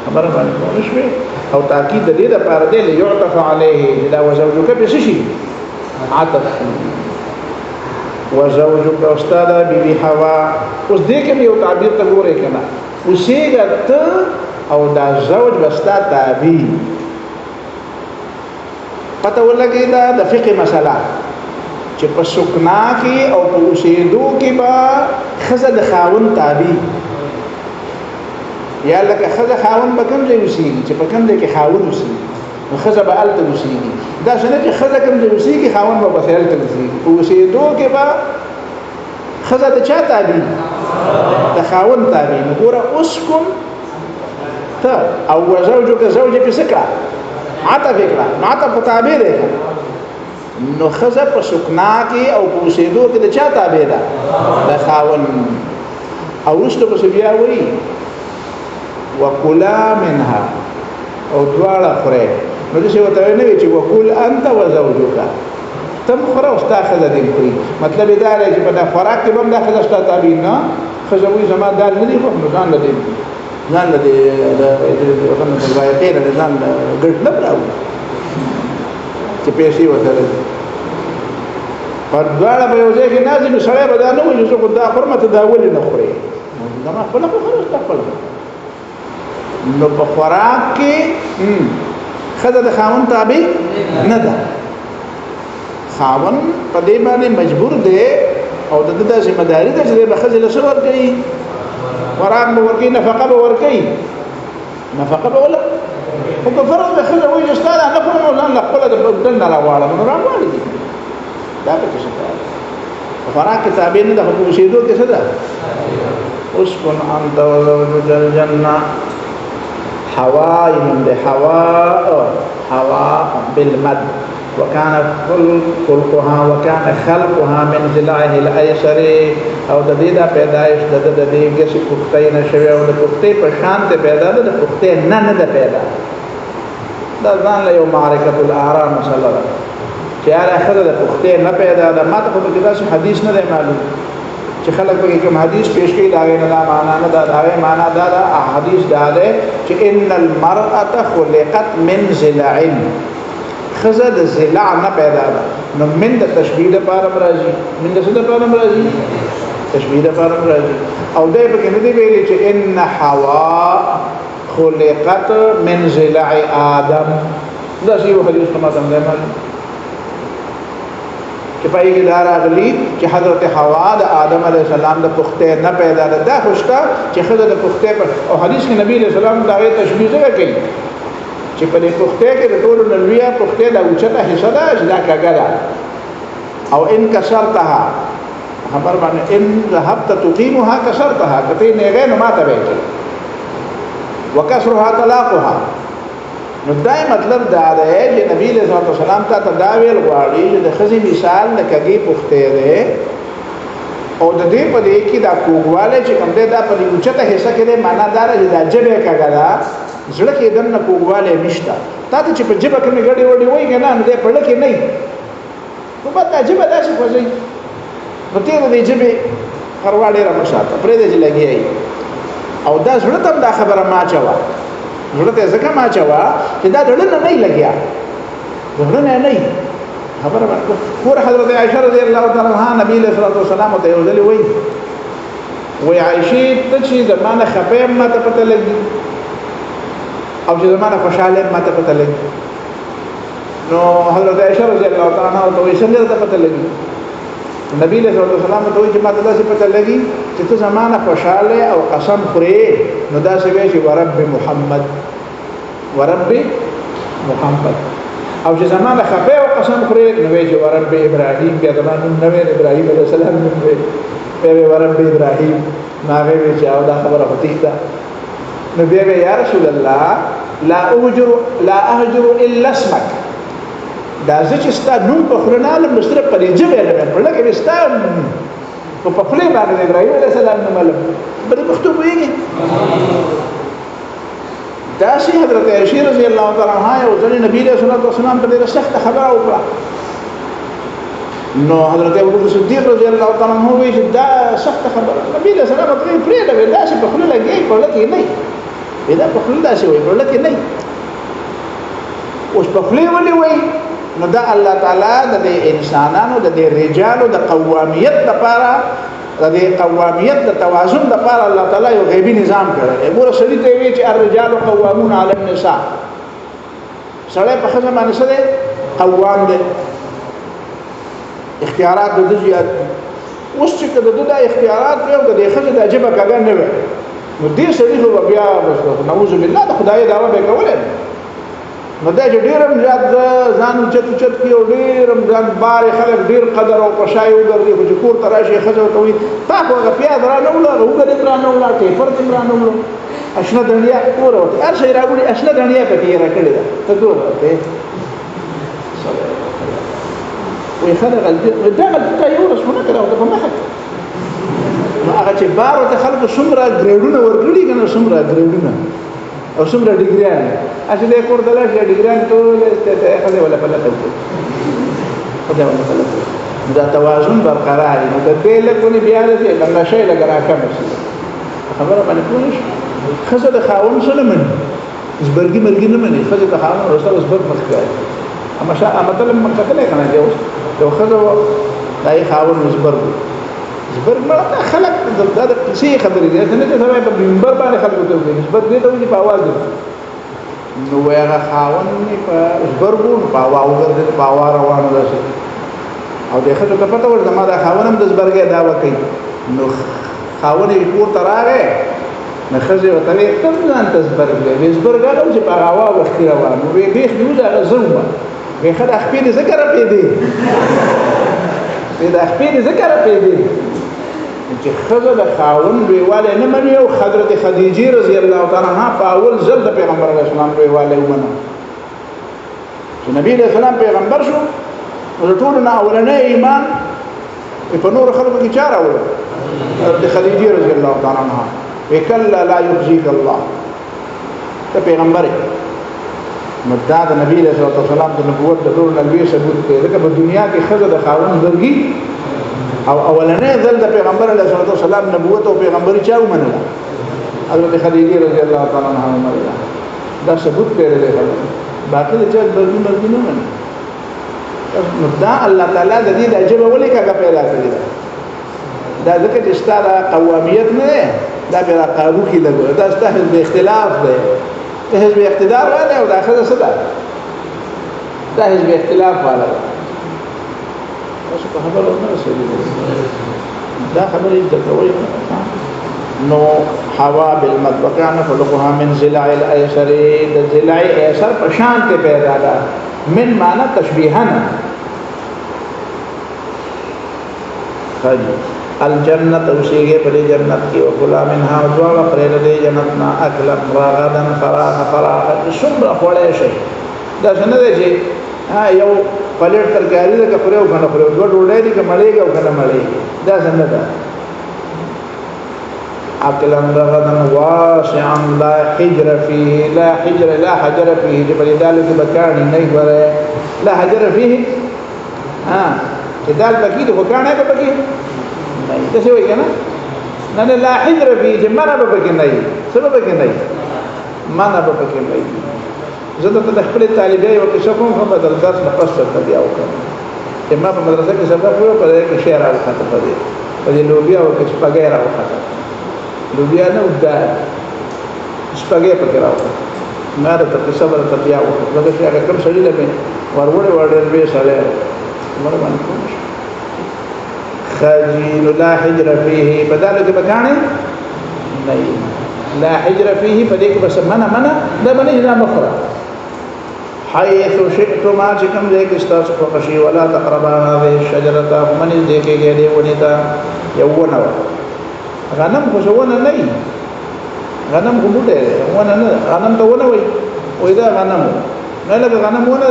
خبره باندې پوه شوې او تاکید د دې دپاره دی لیعطف علیه دا وزوجک پې څه شي عطف وزوجک او ستا دا بیبي حوا اوس دې کې یو تعبیر ته ګورئ که نه اوسېږه ته او دا زوج به ستا تابع پته ولګېده د فقه مسله چې په سکنا کې او په اوسېدو کې به ښځه د خاوند تابع یا لکه ښځه خاوند به کوم ځای اوسېږي چې په کوم ځای کې خاوند اوسېږي نو ښځه به هلته اوسېږي داسې نه چې ښځه کوم ځای اوسېږي خاوند به بس هلته اوسېږي په اوسېدو کې به ښځه د چا تابع د خاوند تابع نو ګوره اسکن ته او وزوجک زوج پې څه کړه عطف یې کړه نو عطف په تابع دی نو ښځه په سکنا کې او په اوسېدو کې د چا تابع ده د خاوند او وروسته پسې بیا وایي وکلا منها او دواړه خورئ نو داسې ورته نه وي چې وکل انت وزوجک ته هم خوره او ستا ښځه دې خوري مطلب یې دا دی چې په دا خوراک کې به هم دا ښځه ستا تابع نه ښځه وایي زما دال نه دي خوښ نو ځان له دې روایتې نه ځان ګټ نه راوړي چې پیسې ورسره دي پر دواړه به یو ځای کې ناست نو سړی به دا نه وایي چې زه خو دا خورم ته دا ولې نه خورې زما خپله خو خورم ستا خپله نو په خوراک کې ښځه د خاوند تابع نه ده خاوند په دې باندې مجبور دی او د دې ذمہ داری ده چې د ښځې له څه ورکوي خوراک به ورکوي نفقه به ورکوي نفقه به ولا خو که فرض د ښځه وایي چې ستا دا نه خورم او ځان له خپله د بدن نه راغواړم نو راغواړي دي دا پکې څه کار په خوراک کې تابع نه ده خو په اوسېدو کې څه ده اسكن انت وزوجك الجنة حواء من حواء بالمد وكان خلقها من ضلعه الايسر او د دې دا پیدایش د دې کې پختې نشوي او د پختې په شان ته پیدا ده د پختې نه ده پیدا دا ځان له یو معرکه الاعرام مسله ده چې هغه خدای د پختې نه پیدا ده ماته په دې داسې حدیث نه دی معلوم چې خلک به کوم حدیث پیش کوي دا نه دا معنا نه دا معنا دا حدیث دا ده چې ان المرأه خلقت من ضلع خزه د ضلع نه پیدا ده نو من د تشبیه لپاره راځي من د څه لپاره راځي تشبیه لپاره راځي او دای په کې نه دی ویلي چې ان حوا خلقت من ضلع آدم دا شی یو حدیث کومه ده چې پای کې دا راغلي چې حضرت حوا د آدم علیه السلام د پخته نه پیدا ده دا خوشتا چې خزه د پخته په او حدیث کې نبی علیه السلام دا غي تشبیه کوي چې په دې پخته کې د ټولو نلویا پخته د اوچته حصہ ده چې دا کاګه او ان کسرتها خبر باندې ان ذهبت تقيمها كسرتها کته نه غې نو ماته وایي وکسرها طلاقها نو دای مطلب دا دی چې نبی له سلام ته تداویل غواړي چې د خزي مثال د کګي پخته ده او د دې په دې کې دا کوګواله چې کوم ده دا په دې اوچته حصہ کې ده معنا دار چې دا جبه کاګه زړه کې دنه کوګواله نشته تا ته چې په جبه کې غړي وړي وای کنه نو دې پړل کې نه نو په دا جبه داسې کوځي نو ته دې جبه پرواړې را مشاته پرې دې لګي او دا زړه ته دا خبره ما چوا زړه ته ځکه ما چوا چې دا ډول نه لګیا زړه نه خبره ورکړه کور حضرت عائشہ رضی الله تعالی عنها نبی له صلوات والسلام ته یو ځل وای عائشہ ته چې زمانه خپه ما ته پته لګي او چې زمانه خوشاله ما ته پته لګي نو حضرت عائشہ رضی الله تعالی عنها ته یې څنګه ته پته لګي نبی له صلوات والسلام ته چې ما ته داسې پته لګي چې ته زمانه خوشاله او قسم خوري نو دا څه وی چې ورب محمد او چې زمانه خپه او قسم خوري نو وی چې ورب ابراهيم بیا زمانه نو ابراهيم عليه السلام نو وی ورب ابراهيم ما وی چې او دا خبره هتي ده نو بیا یا رسول الله لا اهجر الا اسمك دا چې ستا نوم په خلناله مستر پرې جبه نه په لکه ستا په خپل باندې ابراهيم عليه السلام نو ملم بده مكتوب ویږي دا شي حضرت عائشہ رضی الله تعالی عنها او ځنې نبی له صلوات والسلام په ډېر سخت خبره وکړه نو حضرت ابوبکر صدیق رضی الله تعالی عنہ وی چې دا سخت خبره نبی له صلوات والسلام پرې دا ویل چې په خپل لګي په لکه نه دا په خپل داسې وي په لکه نه اوس په خپل ولي وي نو دا الله تعالی د انسانانو د رجالو د قوامیت لپاره د قوامیت د توازن لپاره الله تعالی یو غیبی نظام کړی دی ګوره سړي ته وی چې الرجال قوامون علی النساء سړی په خزه باندې سره قوام دی اختیارات د زیات اوس چې د دوه اختیارات یو د خزه د عجبه کګن نه وي نو دې سړي خو بیا نعوذ بالله د خدای دعوه به کوله نو دا چې ډیرم زیات ځان چت کې او ډیرم ځان بار خلک ډیر قدر او پښای وګرځي چې کور تراشي خزه کوي تاسو هغه پیاز را نه ولا وګړي را نه ولا ټي پر دې را نه ولا اشنا دنیا کور او هر شي راغلي اشنا دنیا په دې را کړی دا ته دوه ته وي خلک دا غلطه یو رسمه کړو ته ما حق هغه چې بار ته خلک څومره ګریډونه ورګړي کنه څومره ګریډونه او څومره ډیګریان اته دې کور دلته ډیګریان ټول ته خلک ولا پلته خدای ولا پلته دا توازن برقرار دی نو د دې له کو نه بیا دې لږه شی لګا راکم شي خبره باندې پوه شي خزه د خاون سره من زبرګي مرګي نه مني خزه د خاون رسول زبر مخکای اما شاء مثلا مکتله کنه دی او خزه دای خاون زبر مړه خلک دا د څه خبرې دي نه چې سره په منبر باندې خلک ته وایي نسبت دې ته په आवाज نو هغه خاوند په زبرګون په واو ګرځي په واو روانه ده او د خځو ته پته ور زما دا خاونم د زبرګې دعوه کوي نو خاون یې کور ته راغی نو خځه ورته ویل کوم ځان ته زبرګې د زبرګا نو چې په هوا وخت روان نو به بیخ نیو دا زومه به خدای خپل ذکر په دې دا خپل ذکر په دې چې خځه د خاون ویواله نه مني او حضرت خدیجه رضی الله تعالی عنها په اول ځل د پیغمبر علیه السلام ویواله ومنه چې نبی علیه السلام پیغمبر شو نو ټول نه اولنې ایمان په نور خلکو کې چاره و د خدیجه رضی الله تعالی عنها وکلا لا یخزیک الله ته پیغمبر نو دا د نبی علیه السلام د نبوت د ټول نبی ثبوت دی ځکه په دنیا کې خځه د خاون درګي او اولنې ځل د پیغمبر علیه السلام نبوت او پیغمبري چا ومنله حضرت خدیجه رضی الله تعالی عنها ومنله دا ثبوت پیدا دی باقي د چا درګي مرګي نه مني نو دا الله تعالی د دې د عجبه ولې کاګه پیدا کړی دا ځکه چې ستاره قوامیت نه دا به قابو کې لګو دا ستاسو د اختلاف دی ته حزب اقتدار راځي او داخله څه ده دا حزب اختلاف والا اوس په خبره نه رسېږي دا خبره دې کوي نو حوا بالمطبقان خلقها من ضلع الايسر د ضلع ايسر په شان کې پیدا ده من معنی تشبیحا خاجی الجنت اوسیږي په جنت کې او کلا منها دوا پرې دې جنتنا اکل راغدن فراغ څومره خوړې شي دا څنګه دی چې یو پلیټ ترکاری ده کپره او کنه پره دوه ډوډۍ دي کمړېږي او کنه مړېږي دا څنګه ده اکل راغدن واسعا لا حجر فيه لا حجر فيه چې په دې کې بکانی نه غره لا حجر فيه چې دال بکی د وکانه په بکی نه څه وایي کنه نه لا حجر فيه چې مرا په بکی نه سبب کې نه معنا په بکی نه زه د خپل طالبې او کې شکوم هم بدل درس نه پس ته بیا وکړم چې ما په مدرسه کې سبق ویو په دې کې شعر راځي په دې لوبیا او کې شپږه راوخته لوبیا نه ودا شپږه پکې راوخته ما د ته صبر ته بیا وکړم لکه چې هغه کوم سړی لمه ورور به سره مر باندې کوم خاجین لا حجر فيه بدل کې بکانه نه لا حجر فيه فدې کې بس منه دا باندې نه مخره حيث شئتما چکم دې کې تاسو په خشي ولا تقربا هذه الشجره من دې کې دې ونیتا یوونه غنم خو ونه نه غنم ګوډه ونه نه غنم ته ونه وای دا غنم نه لکه غنم ونه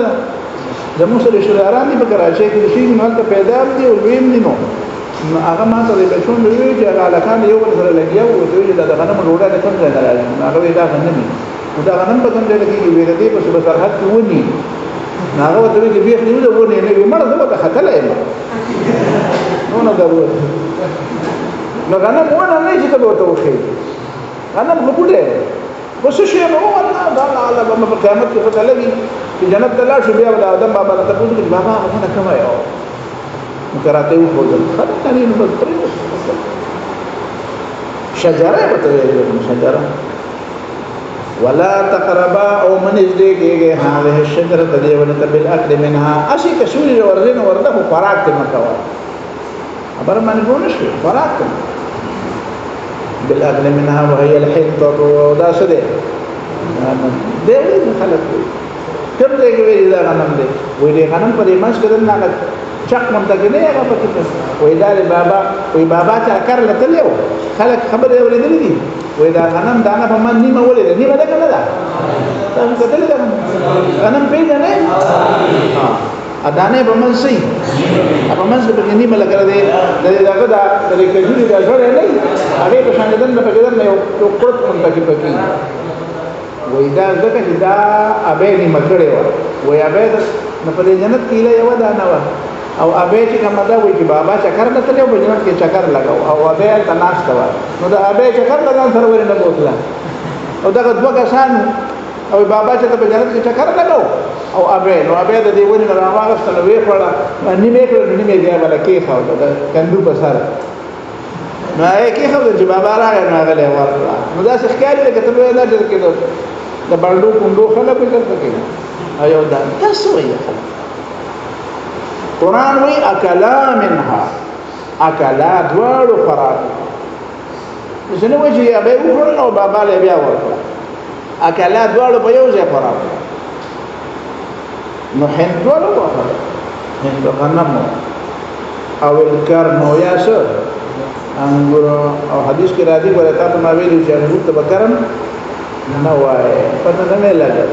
زموږ سره شلاران دي په کراچۍ کې شي نو ته پیدا دي او ویم دي نو هغه ما ته د بچون وی چې هغه لکان یو ور سره لګیاو او دوی دا غنم ډوډۍ نه کوم ځای نه راځي هغه دا غنم دا غنم په کوم ځای کې وی دې په سرحد کې ونی هغه ته وی بیخ نیو ده ونی نه مړ ده ته خطلې نو نه درو نو غنم ونه نه چې ته وته وخی غنم غوډه وس شي نو الله دا الله په قیامت کې پته لګي چې جنت الله شو بیا د آدم بابا ته پوښتنه کوي بابا هغه کومه یو مکراته و خو خدای نو پرې شجره شجره ولا تقربا او من ذکرږي هغه شجره ته دی ولته بالاكل منها اشي کشوري ورزين ورده خوراک ته مکوا خبر باندې ګونه شو خوراک بالاكل منها وهي الحنطه ودا سده دې خلک کوم ځای کې ویل دا غنم دی وې دې غنم په دې ماش کې نه چک منځګ نه هغه پکې وې دا بابا چې کار لته لیو خلک خبره اورېدلې دي وې دا غنم دانه په من نیمه ولې نیمه ده کنه دا تاسو کتل دا غنم پیژنې دانه په من سي په من څه په نیمه لګره دي دغه دا د کجوري دا جوړه نه هغه په شان دن په کېدل نه یو کړت منځګ پکې وې دا ځکه چې دا ابې نیمه کړې و وې ابې د په جنت کې له یو دانه و او ابې چې کومه دا وایي چې بابا چکر لته له بجنت کې چکر لگاو او ابې تناشت و نو دا ابې چکر لگان سره ورنه بوتله او دا دوه کسان او بابا چې په جنت کې چکر لگاو او ابې نو ابې د دې ونی راوغست نو وی پړه نیمه کړ نیمه دی ولا کې خاو دا کندو په سره نو هغه کې خاو چې بابا راغی نو هغه له ورکړه نو دا څه ښکاري چې ته نه در کې د باندې کوندو خلک دلته کوي ایو دا تاسو وایي قرآن وی اکلا منها اکلا دوړو خوراک زنه وی چې ابي وګورل او بابا له بیا ورته اکلا دوړو په یو ځای خوراک نو هندوړو وخت هندو غنم او الکرم او یاسو انګور او حدیث کې راځي ورته تاسو ما ویلو چې انګور ته بکرم نه وای پته نه لګا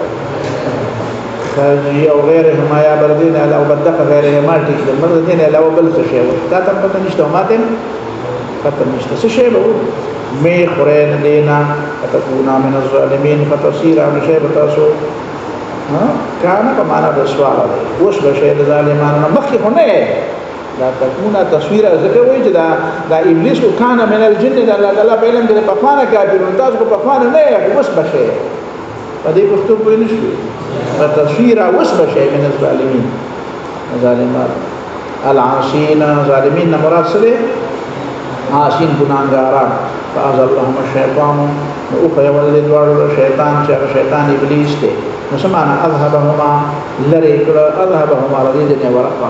فاجي او غیرهما یا بردین او بدق غیرهما ټیک د بردین علاوه بل څه شی دا ته پته نشته ماته پته نشته څه شی به می قران دینا فتكون من الظالمين فتصير عن شيء بتاسو کان په معنا د سوال دی اوس به شی د ظالمانو مخکې نه دا تكون تصویر ذکر وایي چې دا ابلیس او کان من الجن د الله تعالی په علم د پخوانه کافرون تاسو په پخوانه نه اوس به شی په دې پښتو په نشو تصویر اوس به شی من الظالمين ظالمان العاصين ظالمين مراد سره عاصين ګناهګاران فازلهم الشیطان او فیولد دوړو شیطان چې شیطان ابلیس ته نو سمانا اذهبهما اذهبهما رضي دنيا ورقا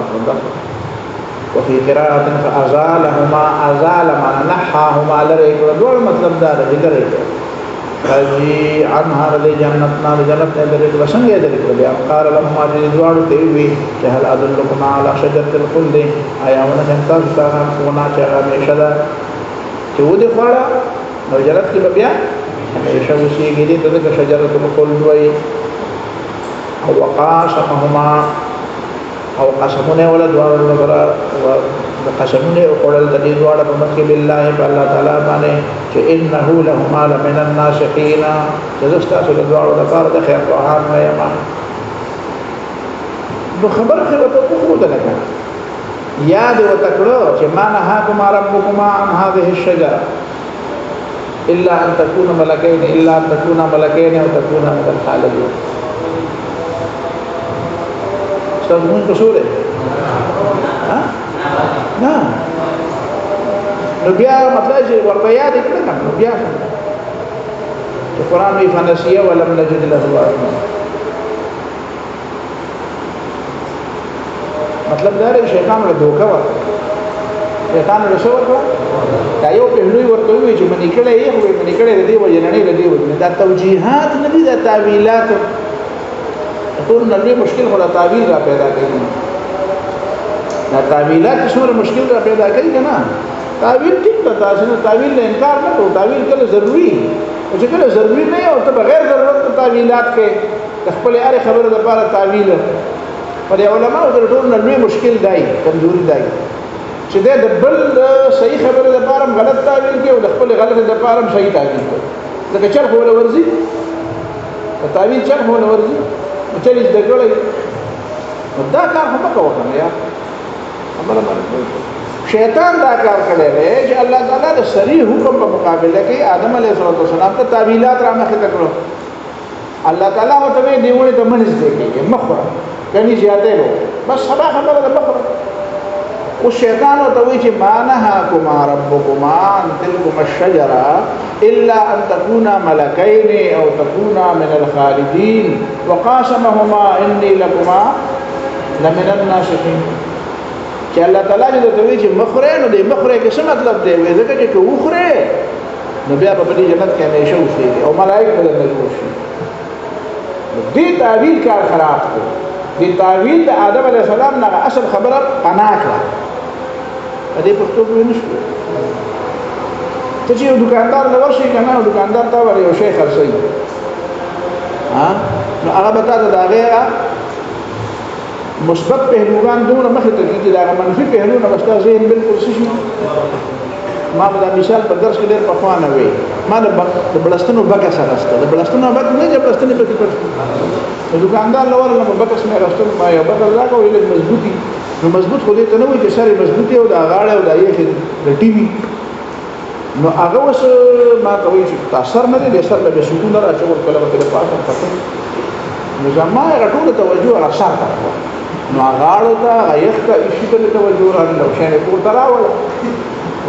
وفي قراءة فأزالهما أزال معنا نحاهما لريكلا دول مطلب دار لريكلا فجي عنها رضي جنتنا لجنتنا لريكلا سنگه لريكلا بيان قال لهما جدوارو تيوي جهل أدلكما على شجرة الخلد آيامنا سنتاز تانا كونا چاها ميشدا چود خوارا نو جنت کی بيان ميشا وسيگي دي تدك شجرة الخلد وي وقاسمهما او قسمونه ولا دوار ولا قسمونه وقول الذي دوار بمك بالله بالله تعالى باندې چې انه لهما لمن الناصحين جزستا سره دوار د کار د خیر په حال نه یما نو خبر وته ده لکه یاد وتکړو چې ما نهاكم ربكما عن هذه الشجره الا ان تكون ملكين او تكون من الخالدين تضمون قصوره نه نو بیا مطلب چې وربیا دې کړه نو بیا چې قرآن وی فنسیه ولم نجد له عزما مطلب دا دی شیطان له دوکا ورته شیطان له څه ورته دا یو په لوی ورته وی چې منی کړه یې خو منی کړه دې وجه نه دې وجه دا توجیهات نه دي دا تعویلات ټول نړۍ مشکل خو دا تعویل را پیدا کوي دا تعویلات څومره مشکل را پیدا کوي کنه تعویل ټیک ده تاسو نه تعویل نه انکار نه کوو تعویل کله ضروری او چې کله ضروری نه او ته بغیر ضرورت تعویلات کې خپل اړ خبره د لپاره تعویل پر علماء د ټول نړۍ مشکل دی کمزوري دی چې د بل صحیح خبره د لپاره غلط تعویل کې او د خپل غلط د لپاره صحیح تعویل کوي ځکه چرخ ولا ورزي تعویل چرخ ولا ورزي چلی د ګړې دا کار هم کوو کنه یا امر شیطان دا کار کړی دی چې الله تعالی د صریح حکم په مقابله کې آدم علیه السلام ته تعویلات را مخه کړو الله تعالی ته دیونه ته منځ دی مخره کني زیاته وو بس سبا خبره ده مخره او شیطان ته وی چې مانهاکما ربکما عن تلکما الشجره الا ان تكونا ملكين او تكونا من الخالدين وقاسمهما اني لكما لمن الناصحين چې الله تعالی دې ته وی چې مخره نو دې مخره کې څه مطلب دی وې ځکه چې وخره نو بیا په دې جنت کې همیشه اوسېږي او ملائکه به نه اوسي دې تعویل کار خراب کړ دې تعویل د آدم علیه السلام نه اصل خبره پناه کړه دې پښتو کې نشو ته چې دکاندار لور شي کنه دکاندار تا ور یو شی خرڅي ها نو هغه به تاسو دا غیره مثبت پهلوان دومره مخه ته کیږي دا منفي پهلوونه بستا ذهن بالکل شي ما به دا مثال په درس کې ډېر په خوانه وي ما د بلستانو بګه سره است د بلستانو بګه نه چې بلستانو په کې پټ دکاندار لور له بګه سمه راستل ما یو بګه راکو ویل مضبوطی نو مضبوط خو دې ته نه وي چې سره مضبوطی او دا غاړه او دا یې د ټي وي نو هغه وس ما ته وایي چې تاثیر نه دي سر له سکون راځي ور کله په پاتې پاتې نو زما راټول توجه را شاته نو هغه ته ایخته شي ته توجه را نه شي په تراول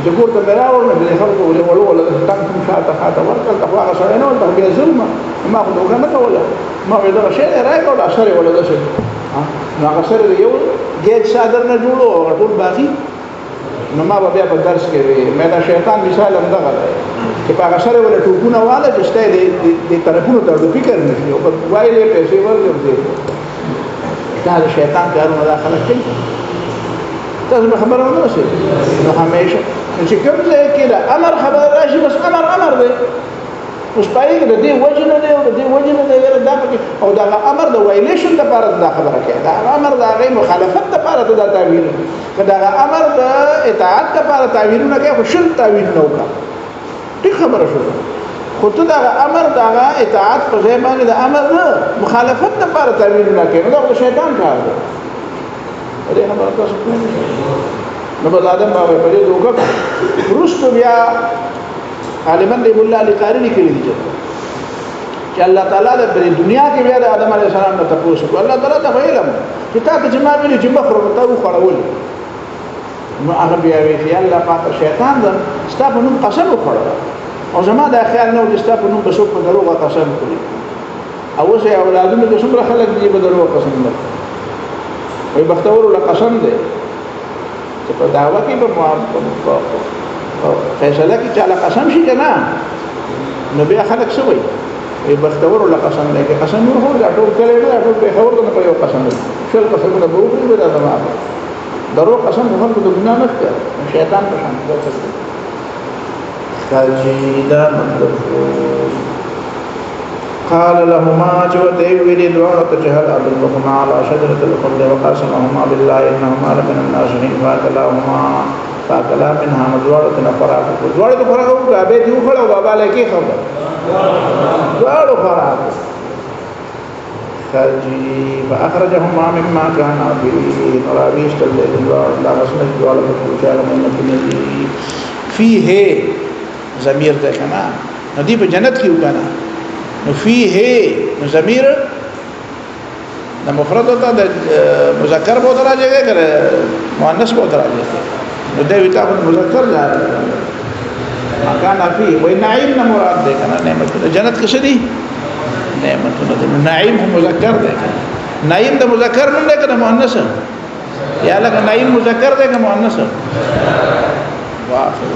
چې ګورته براول نه د خلکو له وړو ولا تاسو خاطه ورکړ ته هغه سره نه ولته بیا ظلم ما خو دوه نه کوله ما وې دا شی راکړ اثر ولا ده شي نو هغه سره یو گیټ صادر نه جوړو او ټول باقي نو ما بیا په درس کې مې دا شیطان مثال هم دغه دی چې په هغه سره ولا ټوپونه والا چې شته دې طرفونو ته د فکر نه او په وایلې پیسې ورګرځي دا شیطان کارونه داخله کوي تاسو خبره نه شي نو همیشه چې کوم ځای کې دا امر خبر راشي بس امر دی اوس پای کې د دې وجه نه دی او د دې وجه نه دی دا او دا امر د وایلیشن لپاره دا خبره کوي دا امر د هغه مخالفت لپاره دا تعویل دا امر د اطاعت لپاره تعویل نه کوي خو شل تعویل نه وکړي دې خبره شو خو ته دا امر دا اطاعت په ځای باندې د امر نه مخالفت لپاره تعویل نه کوي دا د شیطان کار دی دې خبره تاسو کوئ نو بل آدم باندې په دې دوکه ورستو بیا عالمان دی مولا علی قاری لیکلی دي چې الله تعالی د دنیا کې بیا د آدم علیه السلام ته تاسو کو الله تعالی ته علم چې تاسو چې ما ویلي چې مخرو ته وخړول نو هغه بیا وی چې الله پاک شیطان د ستاسو نوم قسم وخړل او زما دا خیال نه و چې ستاسو نوم بشو په دروغه قسم کړی او اوسه اولادونو د څومره خلک دی په دروغه قسم نه وي بختور له قسم دی چې په دعوا کې په فیصله کې چې الله قسم شي کنه نو بیا خلک څه وایي وي بختور له قسم دی کې قسم نور هو دا ټول کله نه ټول به خبر نه په یو قسم دی شل قسمونه به وکړي به دا زموږ درو قسم په خلکو د ګناه نه ښکار شیطان په شان دی کاجیدا مطلب قال لهما جوته ویل دوړه ته هل ادلهما على شجره الخلد وقاسمهما بالله انهما لمن الناصحين فاكلا منها مدوړه فراغ دوړه فراغ غابه دی خړو بابا لکه خبر دوړه فراغ کاجی فاخرجهما مما كان فيه راويشت الليل لا رسمه دوړه په چاله باندې فيه ضمیر ده کنه ندی په جنت کې وکنه نو فيه نو ضمیر د مفرد ته د مذکر به راځي کنه مؤنث به راځي نو د ویتا په مذکر ځای مکان فيه وای نعیم نه مراد ده کنه نعمت جنت کې څه دي نعمتونه نعیم هم مذکر ده نعیم د مذکر نه ده کنه مؤنث یا لکه نعیم مذکر ده کنه مؤنث واخر